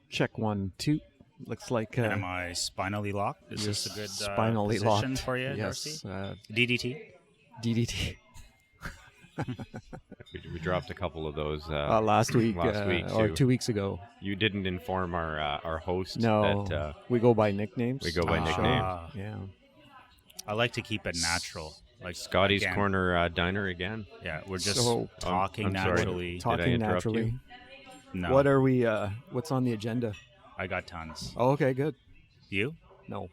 Check 1, 2. Looks like... And am I spinally locked? Is this a good spinally position locked for you, yes, Darcy? DDT? DDT. We dropped a couple of those last week or too. 2 weeks ago. You didn't inform our host No, that we go by nicknames. we go by nicknames. Yeah. I like to keep it natural. Like Scotties again, Corner Diner again. Yeah, we're just So- talking I'm sorry. naturally. Did I Talking interrupt you? naturally. No, What are we? What's on the agenda? I got tons. Oh, okay, good. You? No,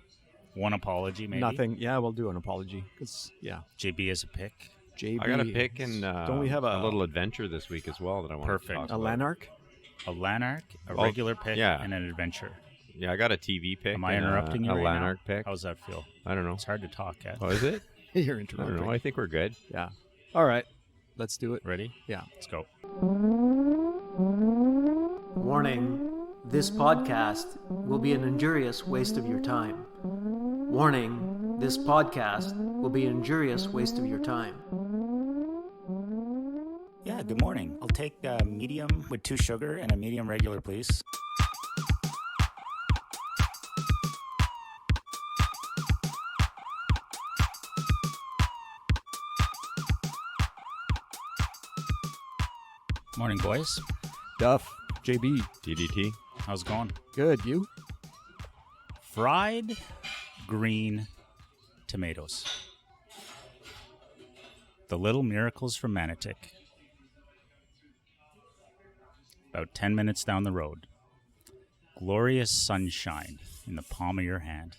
One apology, maybe? nothing. Yeah, we'll do an apology. JB is a pick. JB. I got a pick and Don't we have a little adventure this week as well that I want Perfect. to talk a about. Lanark? A Lanark, a Oh, regular pick, yeah. and an adventure. Yeah, I got a TV pick. Am I and interrupting you a right Lanark now? pick. How's that feel? I don't know. It's hard to talk at. Oh, is it? You're I interrupting. don't know. I think we're good. Yeah. All right. Let's do it. Ready? Yeah. Let's go. Warning, this podcast will be an injurious waste of your time. Warning, this podcast will be an injurious waste of your time. Yeah, good morning. I'll take a medium with 2 sugar and a medium regular, please. Morning, boys. Duff. JB. DDT. How's it going? Good. You? Fried green tomatoes. The Little Miracles from Manotick. About 10 minutes down the road. Glorious sunshine in the palm of your hand.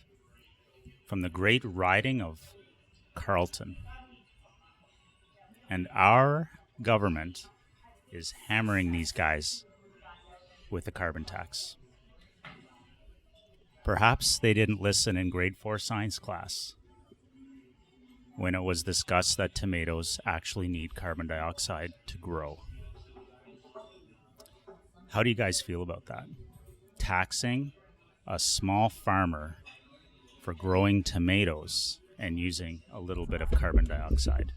From the great riding of Carleton. And our government is hammering these guys with a carbon tax. Perhaps they didn't listen in grade 4 science class when it was discussed that tomatoes actually need carbon dioxide to grow. How do you guys feel about that? Taxing a small farmer for growing tomatoes and using a little bit of carbon dioxide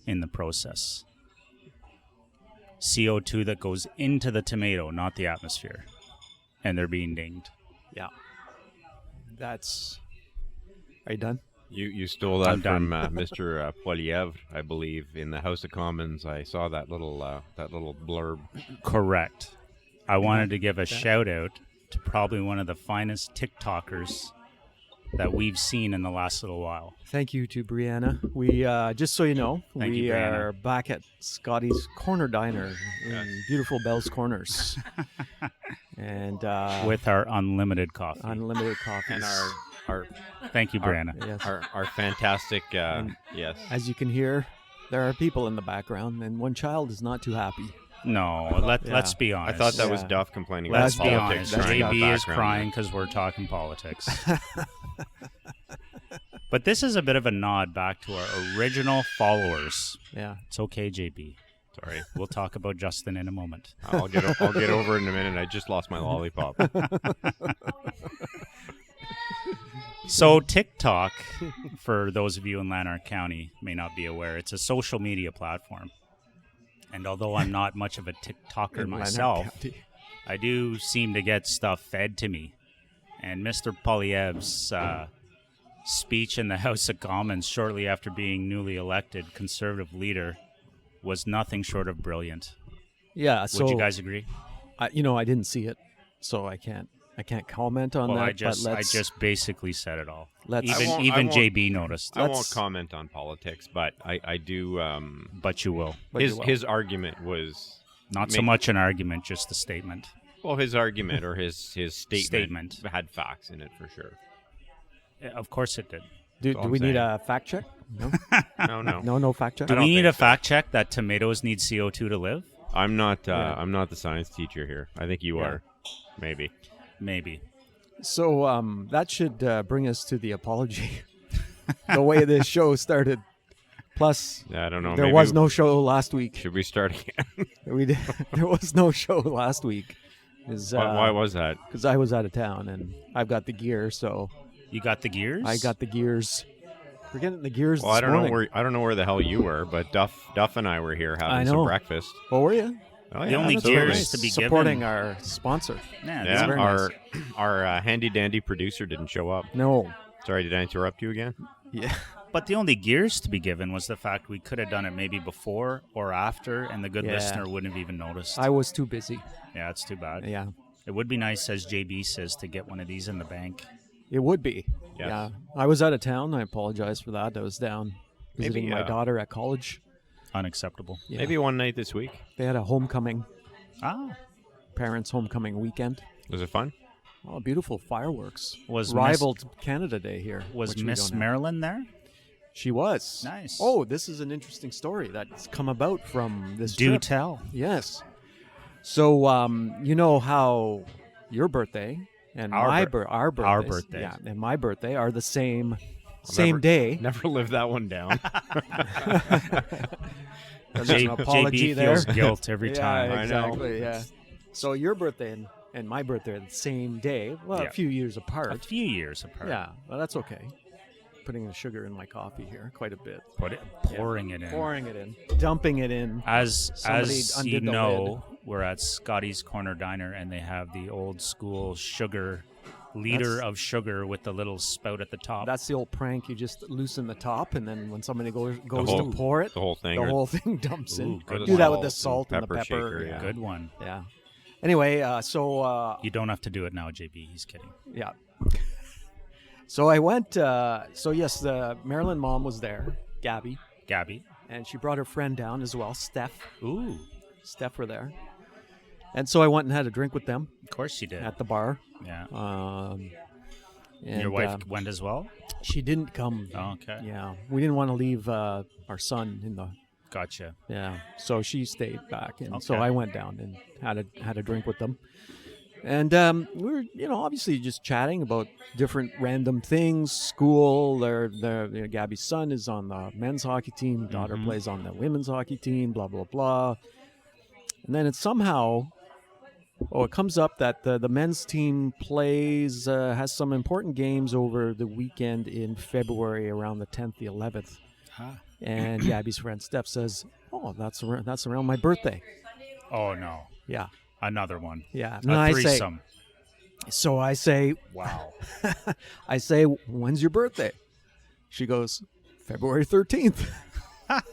in the process. CO2 that goes into the tomato, not the atmosphere. And they're being dinged. Yeah. That's... Are you done? You stole that I'm done. from Mr. Poilievre, I believe, in the House of Commons. I saw that little blurb. Correct. I wanted to give a shout out to probably one of the finest TikTokers that we've seen in the last little while. Thank you to Brianna. We, just so you know, Thank we you, Brianna. are back at Scotties Corner Diner in beautiful Bell's Corners. And With our unlimited coffee. unlimited coffees. And our Thank you, Brianna. Yes. our fantastic yes. As you can hear, there are people in the background, and one child is not too happy. No, let's be I honest. thought that was Yeah. Duff complaining Let's about be politics. honest. during that JB is background. crying because we're talking politics. But this is a bit of a nod back to our original followers. Yeah. It's okay, JB. Sorry. We'll talk about Justin in a moment. I'll get over it in a minute. I just lost my lollipop. So TikTok, for those of you in Lanark County may not be aware, it's a social media platform. And although I'm not much of a TikToker In Lanark myself, County. I do seem to get stuff fed to me. And Mr. Poilievre's speech in the House of Commons shortly after being newly elected conservative leader was nothing short of brilliant. Yeah. So Would you guys agree? I didn't see it, so I can't comment on Well, that. I just but let's, basically said it all. let's- I won't- Even I won't- JB noticed. I won't Let's- comment on politics, but I do. But you will. but you His will. his argument was Not so much an argument, just a statement. well, his argument or his Statement. had facts in it for sure. Of course it did. Do all I'm we need saying. a fact check? No, No. no fact check. Do don't we need think a so. fact check that tomatoes need CO2 to live? I'm not. Yeah. I'm not the science teacher here. I think you Yeah. are. Maybe. Maybe. So that should bring us to the apology. The way this show started. Plus, Yeah, I don't know. there maybe was no show last week. Should we start again? There was no show last week. Why was that? Because I was out of town and I've got the gear, so You got the gears? I got the gears. We're getting the gears. Well, this morning. I don't know where the hell you were, but Duff and I were here I having know. some breakfast. Oh, were you? Oh, The only that's gears very nice. to be Supporting given. our sponsor. Yeah, Yeah, very our nice. our handy dandy producer didn't show up. No. Sorry, did I interrupt you again? Yeah. But the only gears to be given was the fact we could have done it maybe before or after, and the good Yeah. listener wouldn't have even noticed. I was too busy. Yeah, it's too bad. Yeah. It would be nice, as JB says, to get one of these in the bank. It would be. Yes. Yeah. I was out of town. I apologize for that. I was down visiting Maybe, my daughter at college. Unacceptable. Yeah. Maybe one night this week. They had a homecoming, Ah, parents' homecoming weekend. Was it fun? Oh, beautiful fireworks. Was rivaled Canada Day here. was which we Miss don't have. Marilyn there? She was. Nice. Oh, this is an interesting story that's come about from this Do trip. tell. Yes. So, you know how your birthday and our birthdays, yeah, and my birthday are the same day. Never lived that one down. There's an apology JB there. feels guilt every Yeah, time. exactly. Yeah. So your birthday and my birthday are the same day. Well, Yeah. a few years A apart. few years apart. Yeah, well, that's okay. Putting the sugar in my coffee here, quite a bit. Pouring it in. Pouring it in, dumping it in. As Somebody undid you the know, we're at Scotties Corner Diner, and they have the old school sugar liter That's- of sugar with the little spout at the top. That's the old prank. You just loosen the top, and then when somebody goes whole- to pour it, the whole thing, the or- whole thing dumps in. Ooh, good Do that with one. the salt and the Pepper pepper. shaker, yeah. Good one. Yeah. Anyway, so You don't have to do it now, JB. He's kidding. yeah. So I went. So yes, the Marilyn mom was there, Gabby, Gabby. and she brought her friend down as well, Steph. Ooh, Steph were there, and so I went and had a drink with them of course you did. at the bar. Yeah. And, Your wife went as well? she didn't come. Oh, okay. Yeah, we didn't want to leave our son in the. Gotcha. Yeah, so she stayed back, and so Okay. I went down and had a drink with them. And we were, obviously just chatting about different random things. School. Gabby's son is on the men's hockey team. Daughter plays on the women's hockey team. Blah blah blah. And then it comes up that the men's team has some important games over the weekend in February, around the 10th, the 11th. And Gabby's friend Steph says, "Oh, that's around my birthday." Oh, no. Yeah, Another one. yeah. A threesome. So I say, Wow. "When's your birthday?" She goes, "February 13th."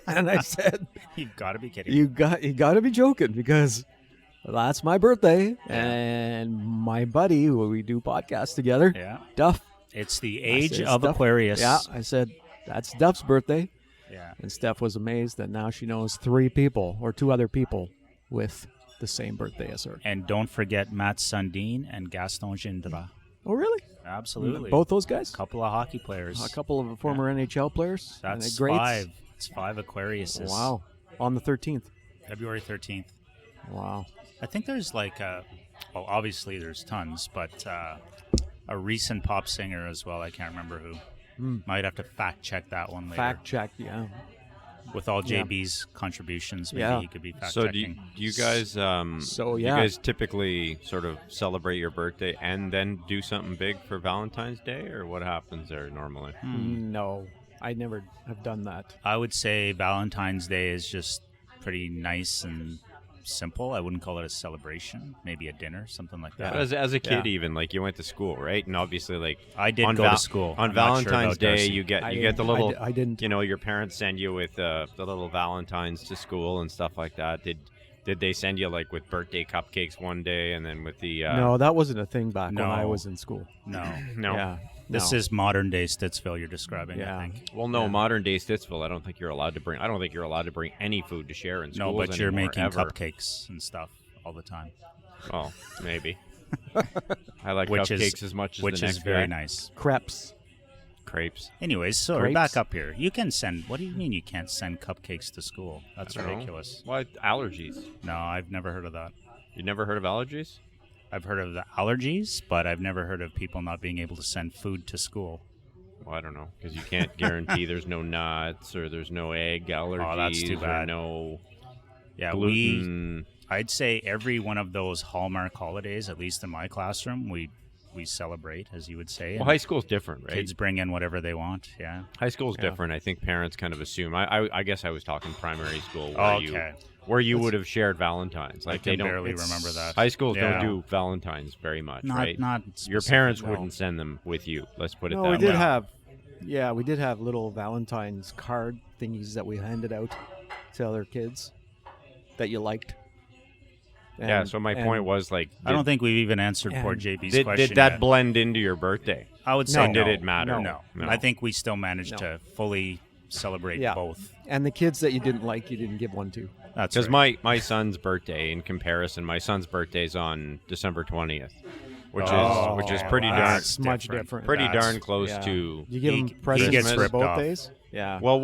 And I said, You've got to be kidding. you got to be joking, because that's my birthday, and my buddy who we do podcasts together, Yeah. Duff. It's the I age said, of "Duff." Aquarius. Yeah, I said, "That's Duff's birthday." Yeah. And Steph was amazed that now she knows two other people with the same birthday as her. And don't forget Matt Sundin and Gaston Gindra. Oh, really? Absolutely. Both those guys? A couple of hockey players. A couple of former NHL players? and That's greats? 5. It's 5 Aquariuses. Wow. On the 13th. February 13th. Wow. I think there's obviously there's tons, but a recent pop singer as well. I can't remember who. Might have to fact check that one later. Fact check, yeah. With all Yeah. JB's contributions, maybe Yeah. he could be fact So checking. do you guys So, do yeah. you guys typically sort of celebrate your birthday and then do something big for Valentine's Day, or what happens there normally? No, I never have done that. I would say Valentine's Day is just pretty nice and simple. I wouldn't call it a celebration. Maybe a dinner, something like that. But as a kid, Yeah. even like you went to school, right? And obviously, like I did on go to school. on I'm not sure Valentine's about Day. Darcy. You get I the didn't- little. I didn't. Your parents send you with the little Valentines to school and stuff like that. Did they send you like with birthday cupcakes one day and then with the? No, that wasn't a thing back when I No. was in school. No. No. Yeah. This no. is modern day Stittsville you're describing, Yeah. I think. Well, no, modern day Stittsville. I don't think you're allowed to bring. I don't think you're allowed to bring any food to share in No, schools but you're anymore, making ever. cupcakes and stuff all the time, Oh, maybe. I like which cupcakes is as much as which the is next very guy. nice. Crepes. Crepes. Anyways, so Grapes? back up here. You can send. What do you mean you can't send cupcakes to school? That's I don't know. ridiculous. What allergies? No, I've never heard of that. You never heard of allergies? I've heard of the allergies, but I've never heard of people not being able to send food to school. Well, I don't know, because you can't guarantee there's no nuts or there's no egg allergies. Oh, that's too or bad. no Yeah, gluten. I'd say every one of those Hallmark holidays, at least in my classroom, we celebrate, as you would say. Well, and high school's different, right? kids bring in whatever they want. Yeah. High school's Yeah. different. I think parents kind of assume. I guess I was talking primary school where Okay. where you would have shared Valentines. I Like can they don't. barely remember that. High schools Yeah. don't do Valentines very much, Not right? not Your specific, parents no. wouldn't send them with you. Let's put it No, that we way. did have, we did have little Valentine's card thingies that we handed out to other kids that you liked. Yeah. So my point was like, I don't think we've even answered poor and JB's did question that yet. blend into your birthday? I would say No. no. Did it matter? No. No. I think we still managed No. to fully celebrate Yeah. both. And the kids that you didn't like, you didn't give one to. That's Because right. my son's birthday, in comparison, my son's birthday's on December 20th, which Oh, is pretty darn That's much different. pretty That's- darn close Yeah. to. You give He- him he presents gets for ripped both off. days? Yeah. Well,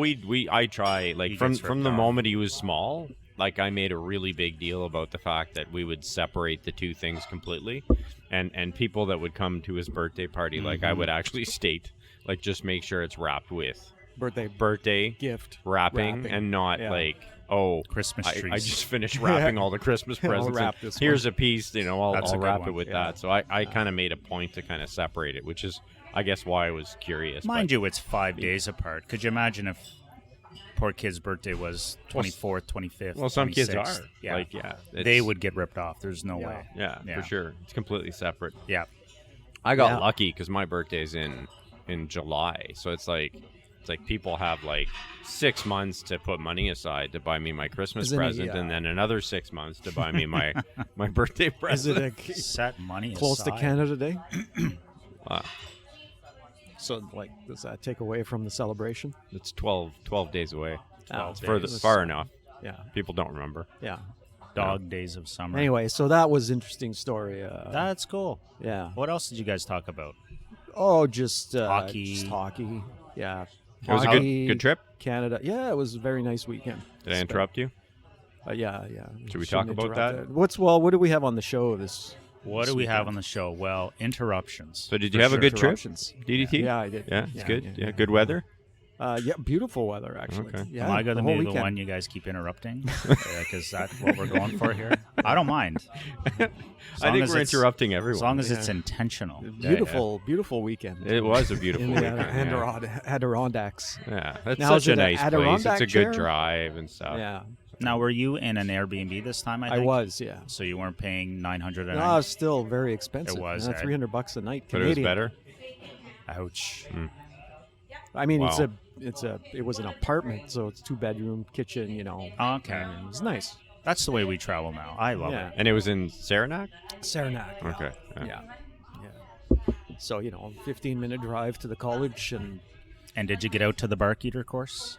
I try like He from gets from ripped the off. moment he was small. Like I made a really big deal about the fact that we would separate the two things completely, and people that would come to his birthday party, like I would actually state, like just make sure it's wrapped with birthday gift wrapping and not Yeah. like, oh, Christmas I trees. just finished wrapping all the Christmas I'll presents. wrap and this here's one. a piece, I'll That's a good wrap one. it with Yeah. that. So I kind of made a point to kind of separate it, which is, I guess, why I was curious. Mind you, it's 5 days apart. Could you imagine if poor kid's birthday was 24th, 25th? Well, some kids 26th? are. Yeah. Like, yeah. They it's- would get ripped off. There's no Yeah. way. Yeah, Yeah. for sure. It's completely separate. Yeah. I got Yeah. lucky because my birthday's in July, so it's like people have like 6 months to put money aside to buy me my Christmas Isn't it, present, yeah. and then another 6 months to buy me my my birthday Is present. it Set money close to aside. Canada Day? Wow. So, like, does that take away from the celebration? It's 12 days away. 12 It's days. far enough. Yeah, People don't remember. yeah. Dog days of summer. Anyway, so that was interesting story. That's cool. Yeah. What else did you guys talk about? Oh, just Hockey. Just hockey. Yeah. It was a Hockey, good trip. Canada. Yeah, it was a very nice weekend. Did I interrupt you? Yeah. Should we Shouldn't talk about interrupt that? it. What do we have on the show this? What this do we have weekend? on the show? Well, interruptions. So did you For have a sure. good trip, Interruptions. DDT? Yeah, I did. Yeah, it's good. Yeah. Yeah, good weather. Yeah, beautiful weather actually. Okay. Yeah, Am I going to the whole be the weekend. one you guys keep interrupting? Because that's what we're going for here. I don't mind. I think we're interrupting As everyone. long as Yeah. it's intentional. Beautiful weekend. It was a beautiful in the weekend. Adirondacks. Yeah, that's Now, is such a it an nice place. It's a Adirondack good chair? drive and stuff. Yeah, Now, were you in an Airbnb this time? I I think? was. Yeah. So you weren't paying $900 a No, night? it's still very expensive. It was, Yeah, eh? $300 a night. But it was Canadian. better. Ouch. I mean, Wow. it was an apartment, so it's 2-bedroom, kitchen. Okay. It was nice. That's the way we travel now. I love Yeah. it. And it was in Saranac? Saranac. Yeah. Okay. Yeah. So 15-minute drive to the college, and And did you get out to the Barkeeter course?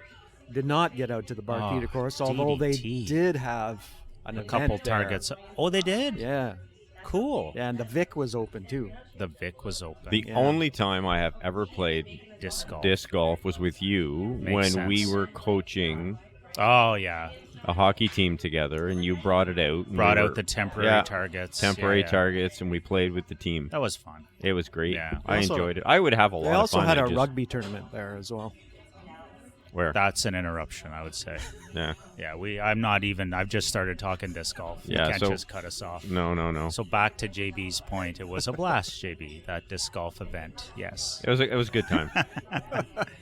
did not get out to the Barkeeter Oh, course, although they DDT. did have an A event couple there. targets. Oh, they did? Yeah. Cool. Yeah, and the Vic was open too. The Vic was open. The Yeah. only time I have ever played disc golf. disc golf was with you Makes when we sense. were coaching Oh, yeah. a hockey team together, and you brought it out. and Brought we out were- the temporary yeah, targets. temporary Yeah, yeah. targets, and we played with the team. That was fun. It was great. Yeah. I Also- enjoyed it. I would have a lot They also of fun. had I a just- rugby tournament there as well. Where? That's an interruption, I would say. Yeah. Yeah, I've just started talking disc golf. Yeah, You can't so- just cut us off. No. So back to JB's point, it was a blast, JB, that disc golf event. Yes. It was a good time.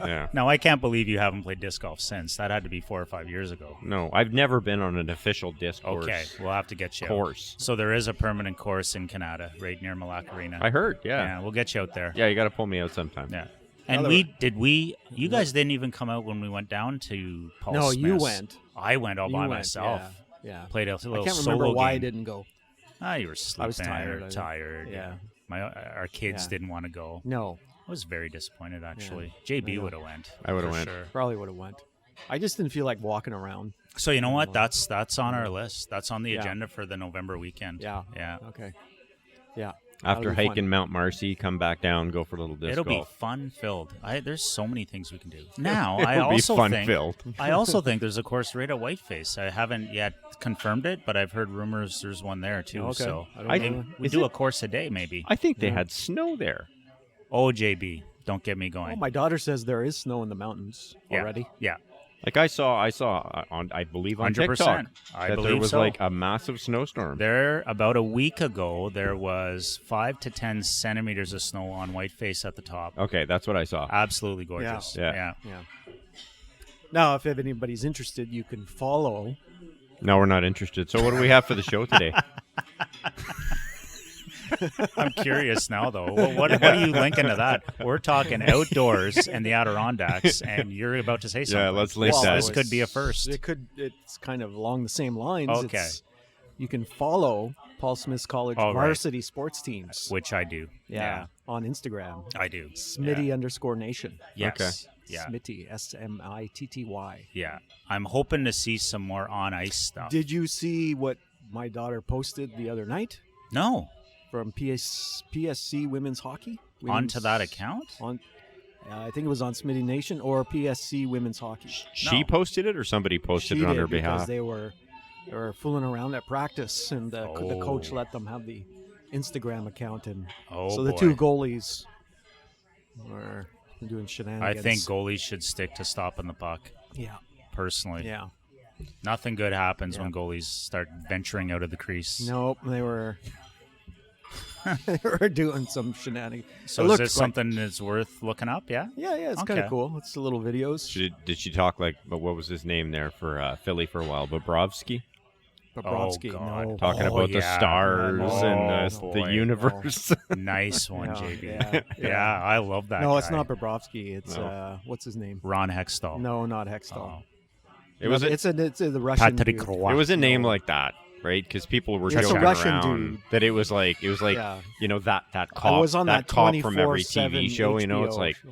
Yeah. Now, I can't believe you haven't played disc golf since. That had to be 4 or 5 years ago. No, I've never been on an official disc course. Okay, we'll have to get you out. Course. So there is a permanent course in Canada, right near Mille Lacs Arena. I heard. Yeah, Yeah. we'll get you out there. Yeah, you got to pull me out sometime. Yeah. And you guys didn't even come out when we went down to Paul No, you Smith's. went. I went all You by went, myself. Yeah. Played a little I can't solo remember why I game. didn't go. You were sleeping. I was tired. Or tired. Yeah. Our kids Yeah. didn't want to go. No, I was very disappointed, actually. JB know. would have went. I would've for went. Sure. probably would have went. I just didn't feel like walking around. So you know what? That's on our list. That's on the Yeah. agenda for the November weekend. Yeah. Yeah. Okay. Yeah. After That'll be hiking fun. Mount Marcy, come back down, go for a little disc It'll golf. be fun filled. There's so many things we can do. Now, I It'll be also think fun-filled. I also think there's a course right at Whiteface. I haven't yet confirmed it, but I've heard rumors there's one there too. Okay. So I don't I- know. we Is do it- a course a day, maybe. I think they had snow there. Oh, JB, don't get me Oh, going. my daughter says there is snow in the mountains yeah. already. Yeah, Like I saw on I believe on 100%. TikTok I that believe there was so. like a massive snowstorm. There about a week ago, there was 5 to 10 centimeters of snow on Whiteface at the top. Okay, that's what I saw. Absolutely gorgeous. Yeah. Yeah. Now, if anybody's interested, you can follow No, we're not interested. So what do we have for the show today? I'm curious now, though. What are you linking to that? We're talking outdoors and the Adirondacks, and you're about to say something. Yeah, let's link Well, that. This could be a first. It's kind of along the same lines. Okay. You can follow Paul Smith's college Oh, right. varsity sports teams. Which I do. Yeah, on Instagram. I do. Smitty_nation. Yes. Okay. Yeah. Smitty, SMITTY. Yeah. I'm hoping to see some more on ice stuff. Did you see what my daughter posted the other night No. from PSC Women's Hockey? Onto that account? On, I think it was on Smitty Nation or PSC Women's Hockey. She No. posted it, or somebody posted She it on did her because behalf? they were fooling around at practice, and the coach Oh. let them have the Instagram account, and Oh, so the boy. two goalies were doing I shenanigans. think goalies should stick to stopping the puck, Yeah, personally. yeah. Nothing good happens when goalies start venturing out of the crease. Nope, they were they were doing some shenanigans. So It is looked this quite- something that's worth looking up? Yeah? Yeah, it's kind Okay. of cool. It's the little videos. Did she talk but what was his name there for Philly for a while? Bobrovsky? Bobrovsky, God. no. Talking Oh, about the yeah. stars Oh, and the boy. universe. Nice one, Yeah, JB. yeah, Yeah, I love that No, it's guy. not Bobrovsky. It's No. what's his name? Ron Hextall. No, not Hextall. Oh. It was it's the Russian Patrick dude. Roy. It was a name like that, right? Because people were It's a joking Russian around dude. that it was like Yeah. you know that I cop was on that cop from every 24/7 TV show. You know, it's HBO like show.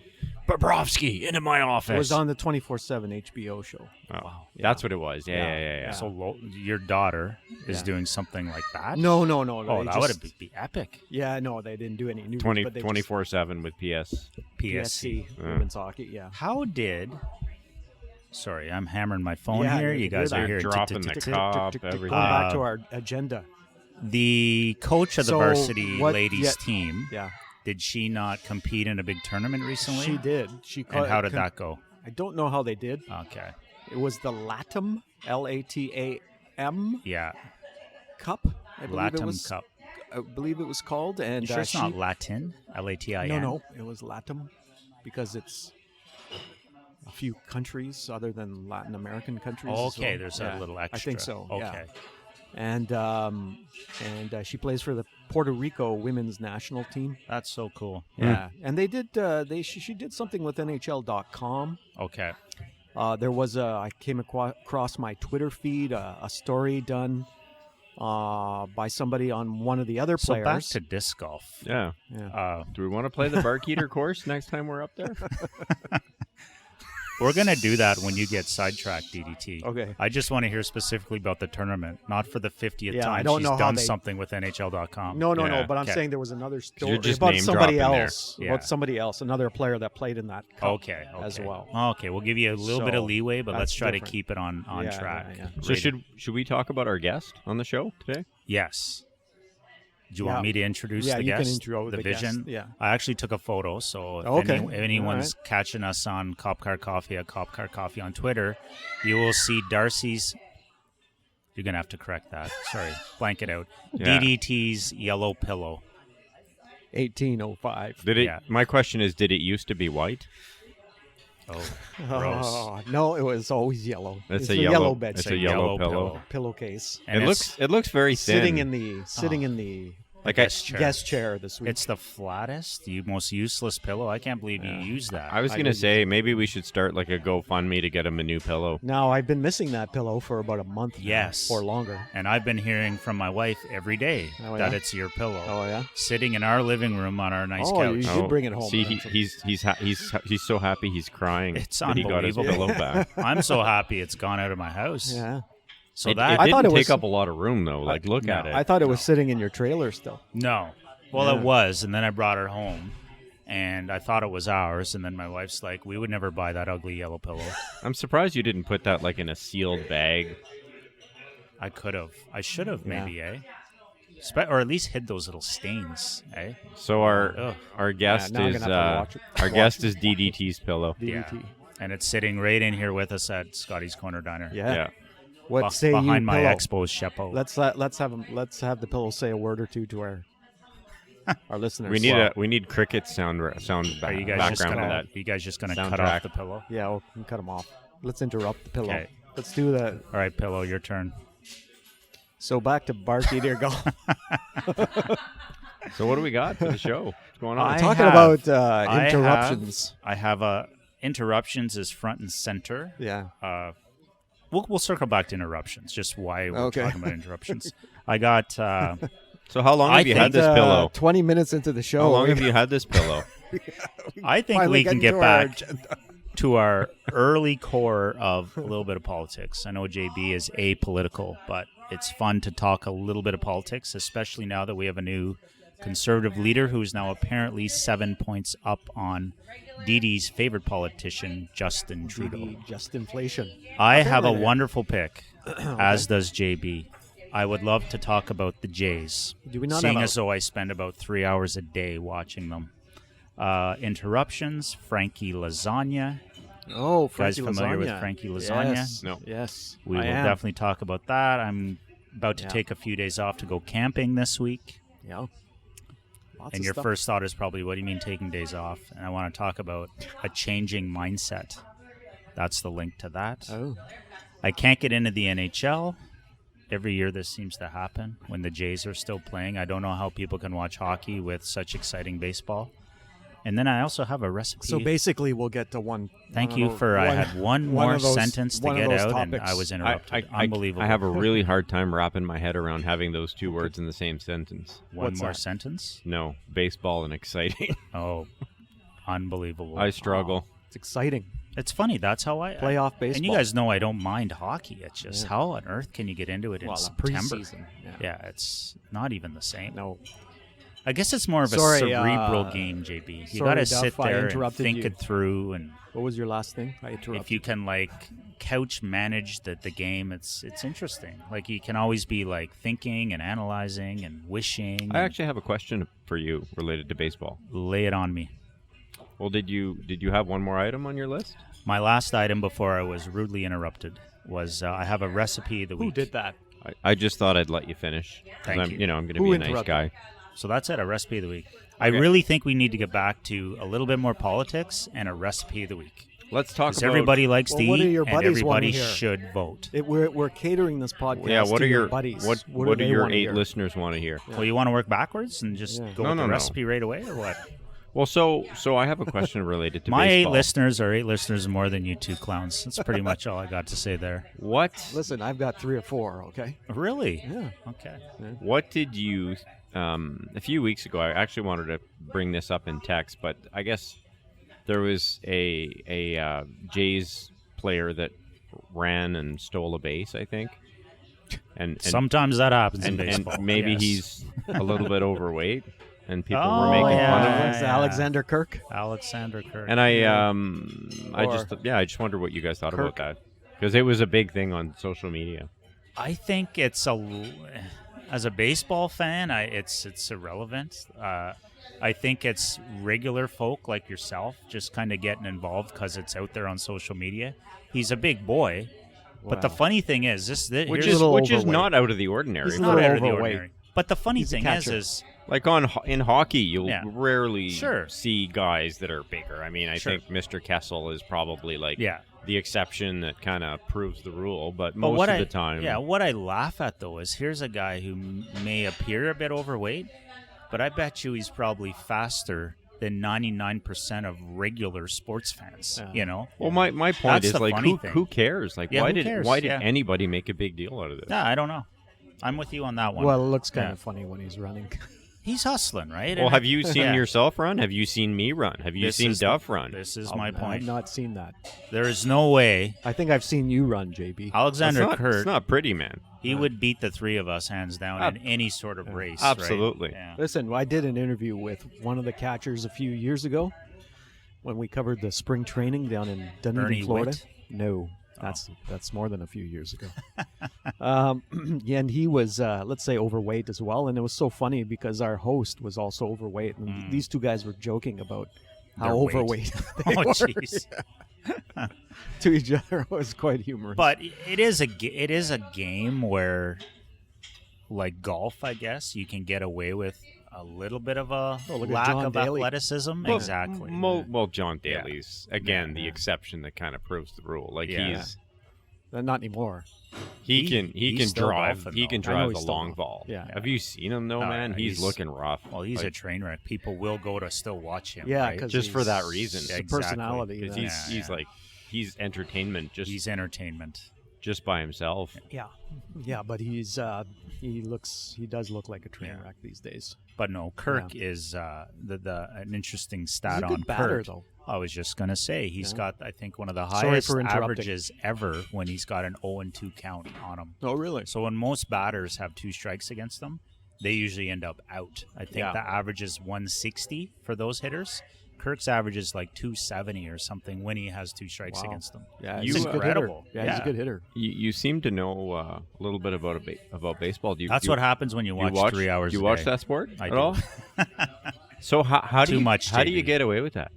Bobrovsky into my office. It was on the 24/7 HBO show. Oh, that's what it was. Yeah. So your daughter is Yeah. doing something like that? No. Oh, they that would just- be epic. Yeah, no, they didn't do any news. 24/7 with PS. PSC. Women's Hockey. Yeah. How did... Sorry, I'm hammering my phone Yeah, here. you You can guys hear are that. here. Dropping the cup, everything. Going back to our agenda. The coach of the So varsity what- ladies yeah. team, Yeah, did she not compete in a big tournament recently? she did. She And how did that go? I don't know how they did. Okay. It was the LATAM, LATAM Yeah. Cup. I believe it Latam was. Cup. I believe it was called. And You sure it's she, not Latin? Latin? No, it was LATAM because it's a few countries other than Latin American countries. Oh, as okay, well. there's Yeah, a little extra. I think so. Okay. Yeah. And she plays for the Puerto Rico women's national team. That's so cool. Yeah, and they did. She did something with NHL.com. Okay. There was I came across my Twitter feed a story done by somebody on one of the other So players. back to disc golf. Yeah. Yeah. Do we want to play the Barkeeter course next time we're up there? We're going to do that when you get sidetracked, DDT. Okay. I just want to hear specifically about the tournament, not for the 50th Yeah, time I don't she's know how done they- something with NHL.com. No, Yeah. but I'm Okay. saying there was another story just about name somebody dropping there. else. Yeah. About somebody else, another player that played in that cup Okay. as well. Okay, we'll give you a little bit of So, leeway, but let's that's try different. to keep it on Yeah, track. yeah. So Rated- should we talk about our guest on the show today? Yes. Do you Yeah. want me to introduce Yeah, the you can guest? intro the guest, vision? yeah. I actually took a photo, so if Okay. anyone's All catching us on Cop Car Coffee at Cop Car Coffee on Twitter, you will see Darcy's. You're gonna have to correct that. Sorry, blank it out. Yeah. DDT's yellow pillow. 1805. Did it? Yeah. My question is, did it used to be white? Oh, gross. Oh, no, it was always yellow. It's a a yellow yellow- bed it's a sheet. yellow pillow. Pillowcase. And It looks very thin. Sitting in the like guest chair. guest chair this week. It's the flattest, the most useless pillow. I can't believe you used that. I was I gonna didn't- say maybe we should start like a GoFundMe to get him a new pillow. Now I've been missing that pillow for about a month now, Yes. or longer. And I've been hearing from my wife every day Oh, that yeah? it's your pillow. Oh yeah. Sitting in our living room on our nice Oh, couch. you should bring it home. See, eventually. he's so happy he's crying. It's that he got his unbelievable. pillow back. I'm so happy it's gone out of my house. Yeah. So It that I didn't thought it take was- up a lot of room though. Like look no. at it. I thought it was sitting in your trailer still. no. Well, Yeah. it was, and then I brought her home, and I thought it was ours, and then my wife's like, "We would never buy that ugly yellow pillow." I'm surprised you didn't put that like in a sealed bag. I could have. I should have, Yeah. maybe, eh? Or at least hid those little stains, eh? So our Ugh. guest now I'm is gonna have to watch it. our guest is DDT's pillow. DDT. Yeah. And it's sitting right in here with us at Scotties Corner Diner. Yeah. Yeah. What say behind you, my pillow? exposed chepo. Let's have the pillow say a word or two to our listeners. We need cricket sound Are you guys just background gonna? for Are that. you guys just gonna cut Soundtrack. off the pillow? Yeah, we'll cut them off. Let's interrupt the pillow. Okay. Let's do that. All right, pillow, your turn. So back to Bark Eater Golf. So what do we got for the show? What's going on? Talking about interruptions. I have interruptions is front and center. Yeah. We'll circle back to interruptions. Just why we're Okay. talking about interruptions. I got. So how long have you had this And, pillow? 20 minutes into the show. How long we have you had this pillow? I think finally we can getting get to our back agenda. to our early core of a little bit of politics. I know JB is apolitical, but it's fun to talk a little bit of politics, especially now that we have a new conservative leader who's now apparently 7 points up on Didi's favorite politician, Justin Trudeau. Just inflation. I have a Apparently. wonderful pick, as does JB. I would love to talk about the Jays, Do we not seeing have as though I spend about 3 hours a day watching them. Interruptions, Frankie Lasagna. Oh, Guys Frankie familiar with Lasagna. Frankie Lasagna? Yes. No. Yes. We I will am. definitely talk about that. I'm about to Yeah. take a few days off to go camping this week. Yeah. Lots And of your stuff. first thought is probably, what do you mean taking days off? And I want to talk about a changing mindset. That's the link to that. Oh. I can't get into the NHL. Every year this seems to happen when the Jays are still playing. I don't know how people can watch hockey with such exciting baseball. And then I also have a recipe. So basically, we'll get to one. Thank one you of those- for I had one more of those- sentence to one of get those out, and topics. I was interrupted. Unbelievable. I have a really hard time wrapping my head around having those two words in the same sentence. one What's more that? sentence. No, baseball and exciting. Oh, unbelievable. I struggle. It's exciting. It's funny. That's how I Playoff baseball. And you guys know I don't mind hockey. It's just how on earth can you get into it in Well, the September? preseason. Yeah. Yeah, it's not even the same. No. I guess it's more of a Sorry, cerebral game, JB. You sorry, got to Duff, sit I there and interrupted think you. it through, and What was your last thing? I interrupted. if you can like couch manage the game, it's interesting. Like you can always be like thinking and analyzing and wishing. I actually have a question for you related to baseball. Lay it on me. Well, did you have one more item on your list? My last item before I was rudely interrupted was I have a recipe of the Who week. did that? I just thought I'd let you finish. 'Cause Thank I'm, you. I'm going to Who be a nice interrupted? guy. So that's it, a recipe of the week. I really think we need to get back to a little bit more politics and a recipe of the week. Let's talk Because about everybody likes Well, to what do eat, your and buddies wanna everybody hear? should vote. We're catering this podcast. Yeah, what to are your buddies? what do are they your wanna 8 hear? listeners want to hear? Well, you want to work backwards and just Yeah. go No, with no, the no. recipe right away, or what? Well, so I have a question related to My baseball. 8 listeners are 8 listeners more than you two clowns. That's pretty much all I got to say there. What Listen, I've got 3 or 4. Okay. Really? Yeah. Okay. What did you? A few weeks ago, I actually wanted to bring this up in text, but I guess there was a Jays player that ran and stole a base, I think, and Sometimes that happens in and baseball. maybe yes. he's a little bit overweight, and people Oh, were making yeah. fun of him. It's Yeah. Alexander Kirk. Alexander Kirk. And I Or- just wonder what you guys thought about Kirk. that, because it was a big thing on social media. I think it's as a baseball fan, it's irrelevant. I think it's regular folk like yourself just kind of getting involved because it's out there on social media. He's a big boy, but the Wow. funny thing is Which a is little which is overweight. not out of the ordinary. He's for- not not out of the overweight. ordinary. But the funny He's a thing catcher. is Like in hockey, you'll Yeah. rarely Sure. see guys that are bigger. I mean, I Sure. think Mr. Kessel is probably like Yeah. the exception that kind of proves the rule, but But most what of I, the time, yeah, what I laugh at though is here's a guy who may appear a bit overweight, but I bet you he's probably faster than 99% of regular sports fans. Yeah. You know. Well, my point That's is the like funny thing. who cares? Like Yeah, why who did cares? why did Yeah. anybody make a big deal out of this? Yeah, I don't know. I'm with you on that one. Well, it looks kind Yeah. of funny when he's running. He's hustling, right? Well, And have you seen Yeah. yourself run? Have you seen me run? Have you This seen is Duff run? This is my I've point. not seen that. There is no way I think I've seen you run, JB. Alexander it's Kurt, not pretty, man. he would beat the three of us hands down in any sort of race. right? Absolutely. Yeah. Listen, I did an interview with one of the catchers a few years ago when we covered the spring training down in Dunedin, Ernie Florida. Witt? No, that's more than a few years ago. Yeah, and he was, let's say, overweight as well. And it was so funny because our host was also overweight, and these two guys were joking about how Their weight. overweight they Oh, were jeez. to each other. It was quite humorous. But it is a game where, like golf, I guess you can get away with a little bit of a look at lack John of Daly. athleticism. Well, Exactly. Well, John Yeah. Daly's again the Yeah. exception that kind of proves the rule. Like Yeah. he's Not anymore. He can he's still drive. golfing, He though. can I know drive he's the still long golfing. ball. Yeah. Have you seen him though, Oh, man? yeah, He's he's- looking rough. Well, he's a Like, train wreck. People will go to still watch him. Yeah, right? because just for that reason. The Exactly. personality. 'cause that- he's like he's entertainment he's entertainment. just by himself. yeah, but he does look like a train Yeah. wreck these days. But no, Kirk is an interesting stat He's a on good batter, Kirk. though. I was just gonna say he's got, I think, one of the Sorry highest for interrupting. averages ever when he's got an 0-2 count on him. Oh, really? So when most batters have 2 strikes against them, they usually end up out. I think Yeah. the average is 160 for those hitters. Kirk's average is like 270 or something when he has 2 strikes Wow. against them. Yeah, You, he's a good hitter. incredible. Yeah, he's a Yeah. good hitter. You seem to know a little bit about baseball. Do you, That's you, what happens when you watch 3 hours Do you a watch day. that sport I at do. all? So how do Too you much, how do you JB. get away with that?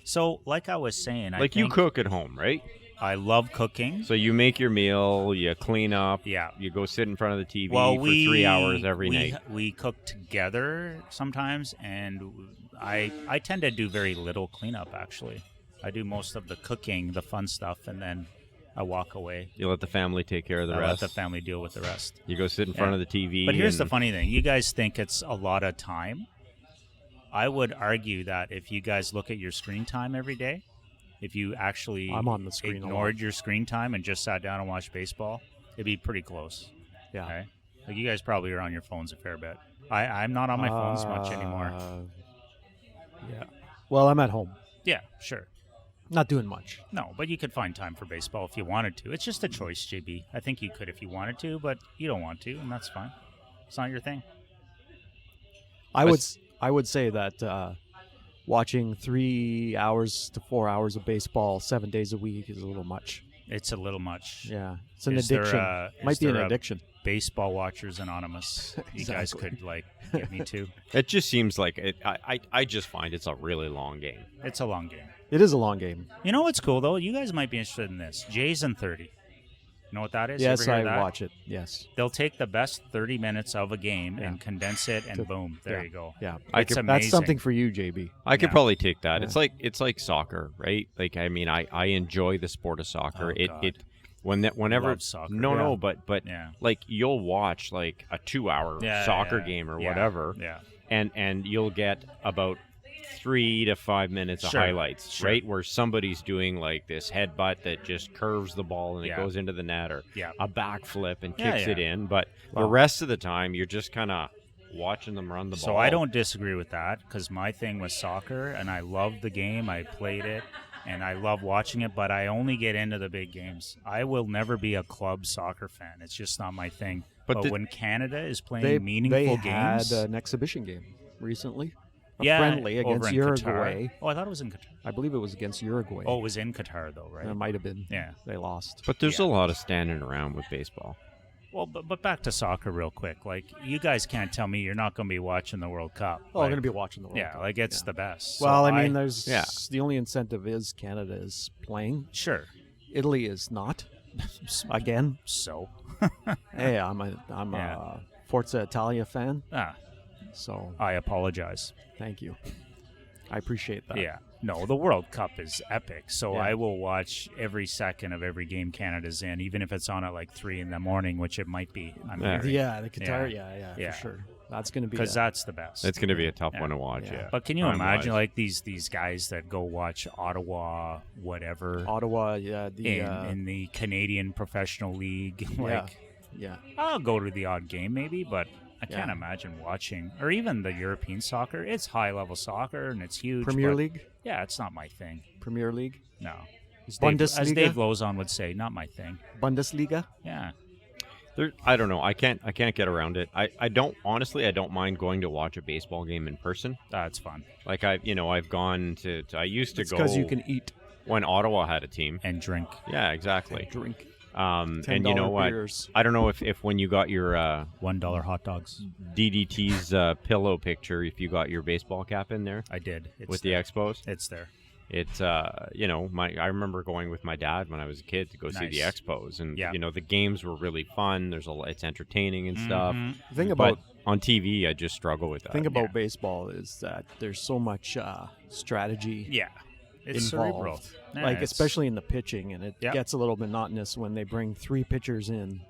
So, like I was saying, Like I you think cook at home, right? I love cooking. So you make your meal, you clean up, Yeah. you go sit in front of the TV Well, for 3 hours every we, night. We cook together sometimes, and I tend to do very little cleanup, actually. I do most of the cooking, the fun stuff, and then I walk away. You let the family take care of the I rest. let the family deal with the rest. You go sit in front of the TV. But here's the and- funny thing. You guys think it's a lot of time. I would argue that if you guys look at your screen time every day, if you actually I'm on the screen a lot. ignored your screen time and just sat down and watched baseball, it'd be pretty close. Yeah. Okay? Like you guys probably are on your phones a fair bit. I'm not on my phones much anymore. Yeah. Well, I'm at home. Yeah, sure. Not doing much. No, but you could find time for baseball if you wanted to. It's just a choice, JB. I think you could if you wanted to, but you don't want to, and that's fine. It's not your thing. I would say that watching 3 hours to 4 hours of baseball 7 days a week is a little much. It's a little much. Yeah, it's an Is there addiction. Might is be an there a addiction. Baseball Watchers Anonymous. You guys Exactly. could get me to. It just seems like it. I just find it's a really long game. It's a long game. It is a long game. You know what's cool though? You guys might be interested in this. Jays and 30. You know what that is? You Yes, ever hear I that? watch it. Yes. They'll take the best 30 minutes of a game Yeah. and condense it, and To- boom, there yeah. you go. Yeah, It's that's amazing. something for you, JB. I could Yeah. probably take that. Yeah. It's like soccer, right? Like I mean, I enjoy the sport of soccer. Oh, God. Whenever Love soccer. no, Yeah. but Yeah. like you'll watch like a 2 hour Yeah, soccer yeah, game or yeah, whatever, Yeah. and you'll get about 3 to 5 minutes Sure, of highlights, sure. right? Where somebody's doing like this headbutt that just curves the ball and Yeah. it goes into the net, or Yeah. a backflip and Yeah, kicks it yeah. in. But the Wow. rest of the time, you're just kind of watching them run the ball. So I don't disagree with that because my thing was soccer, and I loved the game. I played it, and I love watching it. But I only get into the big games. I will never be a club soccer fan. It's just not my thing. But But the- when Canada is playing They meaningful had games, an exhibition game recently. A yeah, friendly over against in Uruguay. Qatar. Oh, I thought it was in Qatar. I believe it was against Uruguay. Oh, it was in Qatar though, right? It might have been. Yeah. They lost. But there's Yeah. a lot of standing around with baseball. Well, but back to soccer real quick. Like, you guys can't tell me you're not going to be watching the World Cup. Oh, I'm Like, going to be watching the World yeah, Cup. like it's Yeah. the best. Well, So I mean, there's yeah. the only incentive is Canada is playing. sure. Italy is not. Again, So, hey, I'm Yeah. a Forza Italia fan, ah, so I apologize. thank you. I appreciate that. Yeah. No, the World Cup is epic. So Yeah. I will watch every second of every game Canada's in, even if it's on at like 3 a.m, which it might be. Yeah, the Qatar. Yeah. Yeah, Yeah. for sure. That's going to be Because that's the best. It's going to be a tough Yeah. one to watch. Yeah. Yeah. But can you Time-wise. imagine like these guys that go watch Ottawa, whatever, Ottawa. Yeah, in the Canadian Professional League? Like, yeah. I'll go to the odd game maybe, but I can't Yeah. imagine watching, or even the European soccer. It's high level soccer and it's huge. Premier but League. Yeah, it's not my thing. Premier League. No. As Dave Bundesliga? Lozon would say, not my thing. Bundesliga. Yeah. I don't know. I can't get around it. I don't honestly. I don't mind going to watch a baseball game in person. That's fun. Like I've gone to I used to It's go because you can eat when Ottawa had a team. And drink. Yeah, exactly. drink. And you know $10 what? beers. I don't know if when you got your $1 hot dogs. DDT's pillow picture, if you got your baseball cap in there I did. It's with there. the Expos. It's there. It's I remember going with my dad when I was a kid to go see the Nice. Expos, and Yeah. the games were really fun. It's entertaining and stuff. Mhm. The thing But about on TV, I just struggle with that. thing about yeah. baseball is that there's so much strategy Yeah. It's involved. cerebral. Yeah, Like it's- especially in the pitching, and it Yep. gets a little monotonous when they bring 3 pitchers in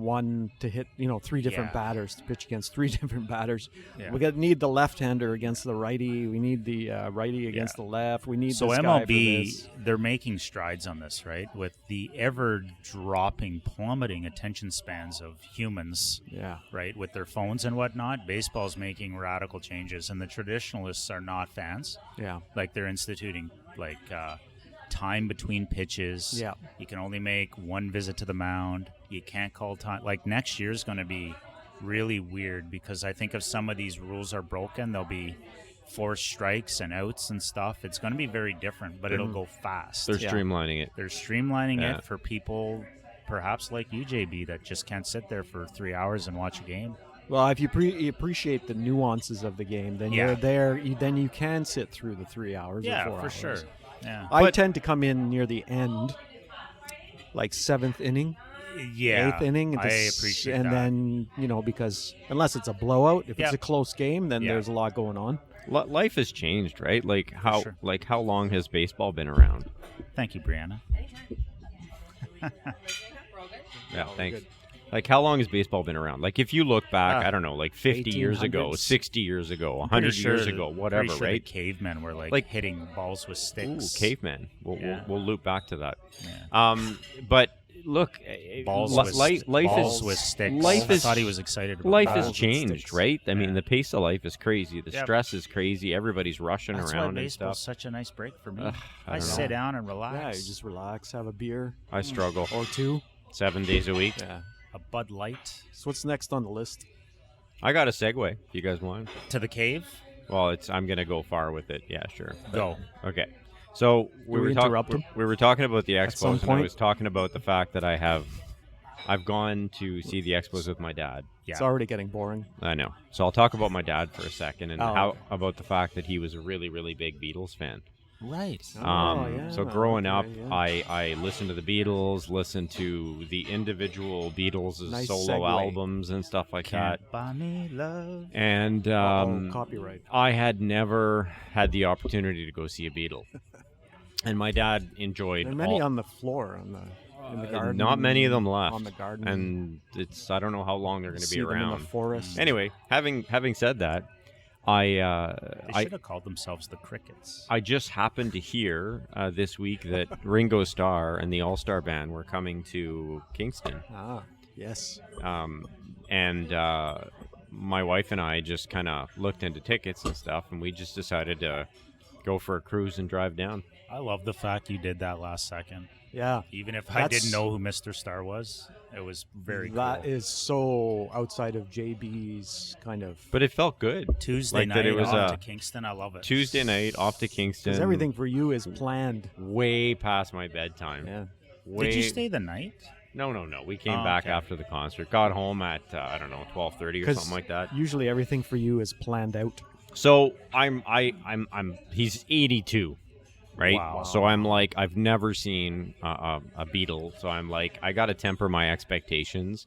one to hit, 3 different Yeah. batters to pitch against 3 different batters. Yeah. We need the left-hander against the righty. We need the righty against the left. We need So this guy for MLB, this. they're making strides on this, right? With the ever-dropping, plummeting attention spans of humans, Yeah. right, with their phones and whatnot. Baseball's making radical changes, and the traditionalists are not fans. Yeah. Like they're instituting time between pitches. Yeah. You can only make one visit to the mound. You can't call time. Like next year's going to be really weird because I think if some of these rules are broken, there'll be forced strikes and outs and stuff. It's going to be very different, but it'll go fast. They're Yeah. streamlining it. They're streamlining Yeah. it for people perhaps like you, JB, that just can't sit there for 3 hours and watch a game. Well, if you appreciate the nuances of the game, then Yeah. you're there. Then you can sit through the 3 hours. or Yeah, 4 for hours. sure. Yeah. I tend to come in near the end, like 7th inning, Yeah. 8th inning, I appreciate and that. then because unless it's a blowout, if it's Yep. a close game, then Yeah. there's a lot going on. Life has changed, right? Like how sure. how long has baseball been around? Thank you, Brianna. Yeah, thanks. Like how long has baseball been around? Like if you look back, I don't know, like 50 years ago, 1800s. 60 years ago, Pretty 100 sure years that- ago, pretty whatever, sure right? The cavemen were like Like- hitting balls with Ooh, sticks. caveman. Yeah. We'll loop back to that. Yeah. But look, Balls li- with life balls is with sticks. life I is thought he was excited about life balls has with changed, sticks. right? I mean, Yeah. the pace of life is crazy. The Yep. stress is crazy. Everybody's rushing That's why around and baseball's stuff. such a nice break for me. Ugh, I I don't sit know. down and relax. Yeah, you just relax, have a beer I struggle. or 2. 7 days a week. Yeah. A Bud Light So what's next on the list? I got a segue. If you guys want? to the cave. Well, I'm gonna go far with it. Yeah, sure. Go. Okay. So we interrupt him? we were talking about the some Expos, and I point? was talking about the fact that I've gone to see the Expos with my dad. Yeah. It's already getting boring. I know. So I'll talk about my dad for a second and Oh, how okay. about the fact that he was a really, really big Beatles fan. Right. So growing up, okay, yeah. I listened to the Beatles, listened to the individual Beatles' Nice solo segue. albums and stuff like that. Can't buy me love. And copyright. I had never had the opportunity to go see a Beatle. And my dad enjoyed There are many all, on the floor in the garden. not many of them left. on the garden. And I don't know how long they're going to See be them in around. the forest. Anyway, having said that, They I should have called themselves the Crickets. I just happened to hear this week that Ringo Star and the All Star Band were coming to Kingston, Yes. and my wife and I just kind of looked into tickets and stuff, and we just decided to go for a cruise and drive down. I love the fact you did that last second. Yeah. Even if I That's- didn't know who Mr. Star was, it was very That cool. is so outside of JB's kind of. But it felt good. Tuesday like night that it was off a to Kingston. I love it. Tuesday night off to Kingston. Because everything for you is planned. way past my bedtime. Yeah. Way, Did you stay the night? No. We came Oh, back okay. after the concert. Got home at I don't know 12:30 or 'Cause something like that. Usually everything for you is planned out. So he's 82, right? Wow. So I'm like, I've never seen a Beatle. So I'm like, I got to temper my expectations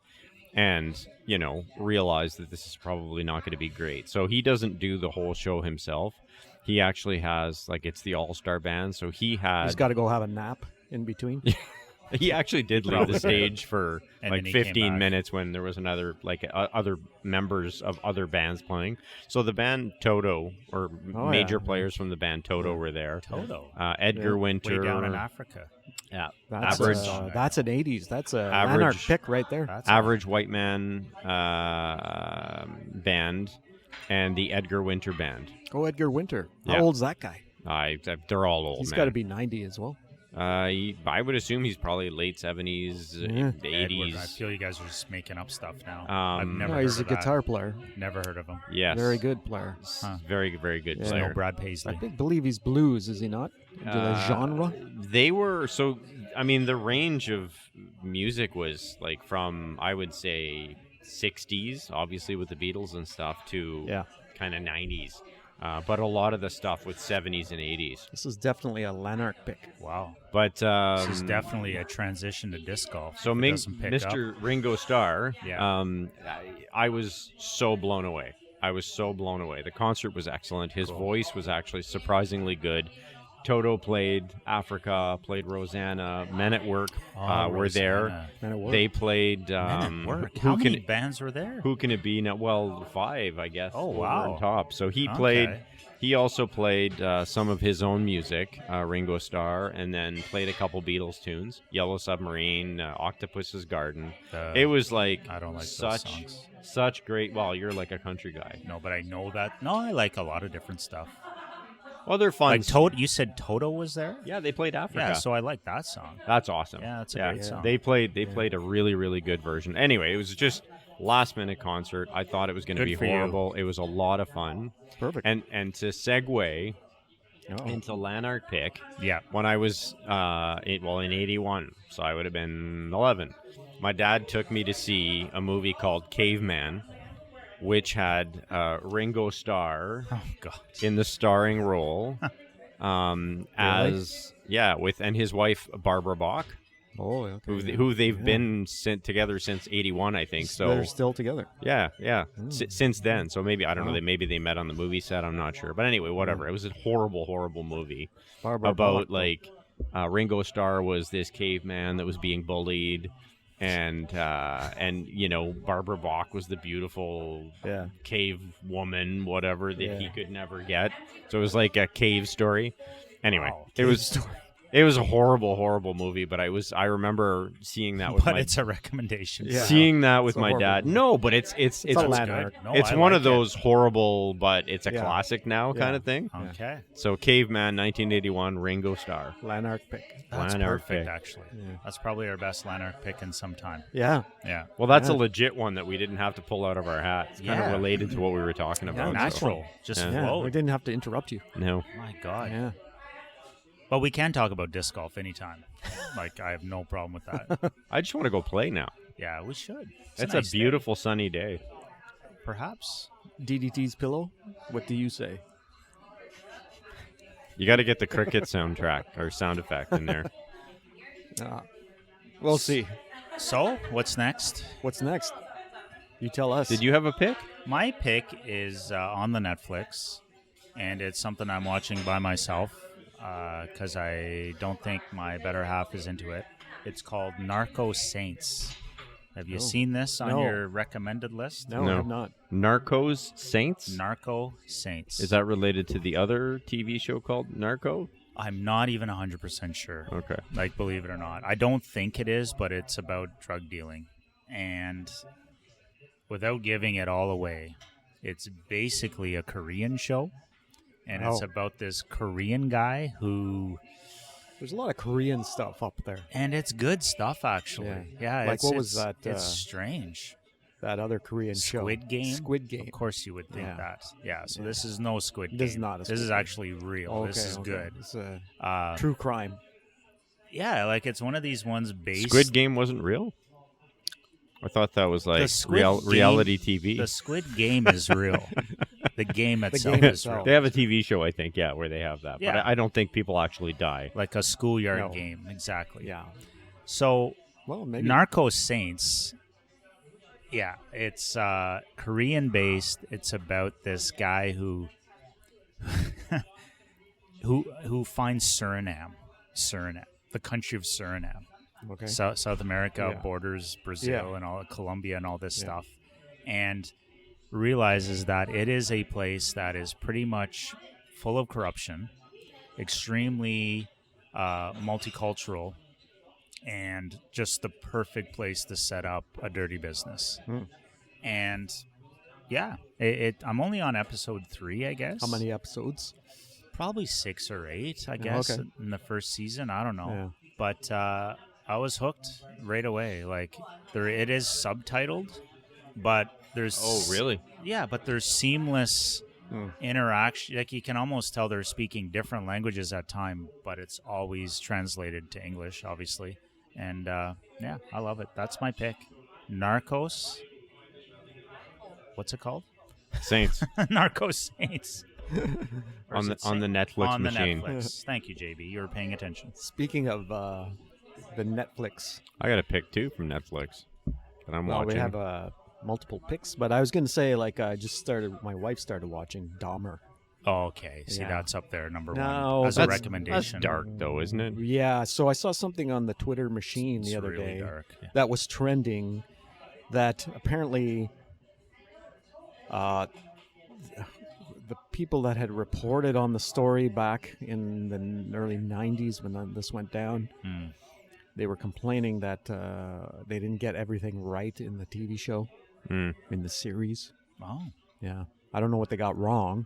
and, realize that this is probably not going to be great. So he doesn't do the whole show himself. He actually has, it's the All-Star Band. So He's got to go have a nap in between. he actually did leave the stage for And then he came 15 back. minutes when there was another other members of other bands playing. So the band Toto, or major yeah. players from the band Toto were there. Toto. Edgar Yeah. Winter. Way down in Africa. Yeah. That's Average. that's an 80s. That's a Average. Lanark pick right there. That's Average White Man band and the Edgar Winter band. Oh, Edgar Winter. How Yeah. old's that guy? They're all old. He's man. got to be 90 as well. I would assume he's probably late 70s, Yeah. 80s. Edward, I feel you guys are just making up stuff now. I've Um, never No, he's a heard of guitar player. that. Never heard of him. Yes. Very good player. Huh. Very, very good Yeah. player. No Brad I Paisley. believe he's blues, is he not? The genre? They were the range of music was from, I would say, 60s, obviously with the Beatles and stuff, to Yeah. kind of 90s. But a lot of the stuff with 70s and 80s. This is definitely a Lanark pick. Wow. But This is definitely a transition to disc golf. so if it doesn't pick Mr. up. Ringo Starr, Yeah. I was so blown away. The concert was excellent. His Cool. voice was actually surprisingly good. Toto played Africa, played Rosanna. Men at Work were there. Rosanna. Men at Work. They played. Men at Work. Who How can many bands were there? Who can it be now? Well, 5, I guess. Oh, over wow. on top. So he Okay. played. He also played some of his own music, Ringo Star, and then played a couple Beatles tunes, Yellow Submarine, Octopus's Garden. It was like I don't like those such songs. such great. Well, you're like a country guy. No, but I know that. No, I like a lot of different stuff. Well, they're fun. Like Toto, you said Toto was there? Yeah, they played Africa. Yeah, so I like that song. That's awesome. Yeah, that's a great song. They played a really, really good version. Anyway, it was just last minute concert. I thought it was going to Good be for you. horrible. It was a lot of fun. Perfect. And to segue Oh. into Lanark pick, Yeah. when I was in 81, so I would have been 11. My dad took me to see a movie called Caveman, which had Ringo Star Oh, God. in the starring role, as and his wife Barbara Bach, Oh, okay. who they've been together since 81, I think. So they're still together. yeah. Since then. So maybe I don't know. Wow. Maybe they met on the movie set. I'm not sure. But anyway, whatever. It was a horrible, horrible movie Barbara about Bach. like Ringo Starr was this caveman that was being bullied, and Barbara Bach was the beautiful Yeah. cave woman, whatever that he Yeah. could never get. So it was like a cave story. Anyway, Wow, it was. It was a horrible, horrible movie, but I remember seeing that with But my it's a recommendation. Yeah. seeing that with It's a my horrible dad. movie. No, but it's a That's Lanark. good. No, it's I one like of those horrible, but it's a Yeah. classic now kind Yeah. of thing. it. Okay. So Caveman, 1981, Ringo Starr. Lanark pick. That's Lanark perfect, pick. actually. Yeah. That's probably our best Lanark pick in some time. Yeah. Yeah. Well, that's a Yeah. legit one that we didn't have to pull out of our hat. It's kind Yeah. of related to what we were talking Yeah, about. so- Natural. Just Yeah. Yeah. flowed. We didn't have to interrupt you. No. My God. Yeah. But we can talk about disc golf anytime. Like, I have no problem with that. I just want to go play now. Yeah, we should. It's nice a day. beautiful sunny day. Perhaps. DDT's pillow. What do you say? You got to get the cricket soundtrack or sound effect in there. We'll see. So, what's next? What's next? You tell us. Did you have a pick? My pick is on the Netflix, and it's something I'm watching by myself because I don't think my better half is into it. It's called Narco Saints. Have you No. seen this on No. your recommended list? No, No. I have not. Narcos Saints? Narco Saints. Is that related to the other TV show called Narco? I'm not even 100% sure. Okay. Like, believe it or not. I don't think it is, but it's about drug dealing. And without giving it all away, it's basically a Korean show. And it's Oh. about this Korean guy who... There's a lot of Korean stuff up there. And it's good stuff, actually. Yeah. Yeah, Like, it's, what was it's- that, It's strange. That other Korean show. Squid Game? Squid Game. Of course you would think Yeah. that. Yeah, so this is no Squid Game. This is not a This Squid is Game. actually real. Okay, This is okay. good. It's a Uh, true crime. yeah, like it's one of these ones based... Squid Game wasn't real? I thought that was like Squid Game- reality TV. The Squid Game is real. The game itself game is itself. real. They have a TV show, I think, where they have that. Yeah. But I don't think people actually die. Like a schoolyard No. game, exactly. Yeah. So, Well, maybe. Narco Saints, yeah, it's Korean based. It's about this guy who who finds Suriname, the country of Suriname. Okay. South America Yeah. borders Brazil Yeah. and all Colombia and all this Yeah. stuff, and realizes that it is a place that is pretty much full of corruption, extremely multicultural, and just the perfect place to set up a dirty business. Hmm. And yeah, I'm only on episode 3, I guess. How many episodes? Probably 6 or 8, I Yeah, guess, okay. in the first season. I don't know. Yeah. But I was hooked right away. Like, it is subtitled, but there's... Oh, really? Yeah, but there's seamless interaction. Like, you can almost tell they're speaking different languages at time, but it's always translated to English, obviously. And, yeah, I love it. That's my pick. Narcos. What's it called? Saints Narcos Saints. Or on is the it on the Netflix on machine. the Netflix. Thank you, JB. You were paying attention. Speaking of the Netflix, I got a pick too from Netflix that I'm well, watching. we have multiple picks, but I was going to say, like, my wife started watching Dahmer. Oh, okay. See, Yeah. that's up there, number No, one, as a that's- recommendation. That's dark, though, isn't it? Yeah, so I saw something on the Twitter machine It's the other really day dark. Yeah. that was trending that apparently the people that had reported on the story back in the early 90s when this went down, Mm. they were complaining that they didn't get everything right in the TV show, Mm. in the series. Oh, Yeah. I don't know what they got wrong.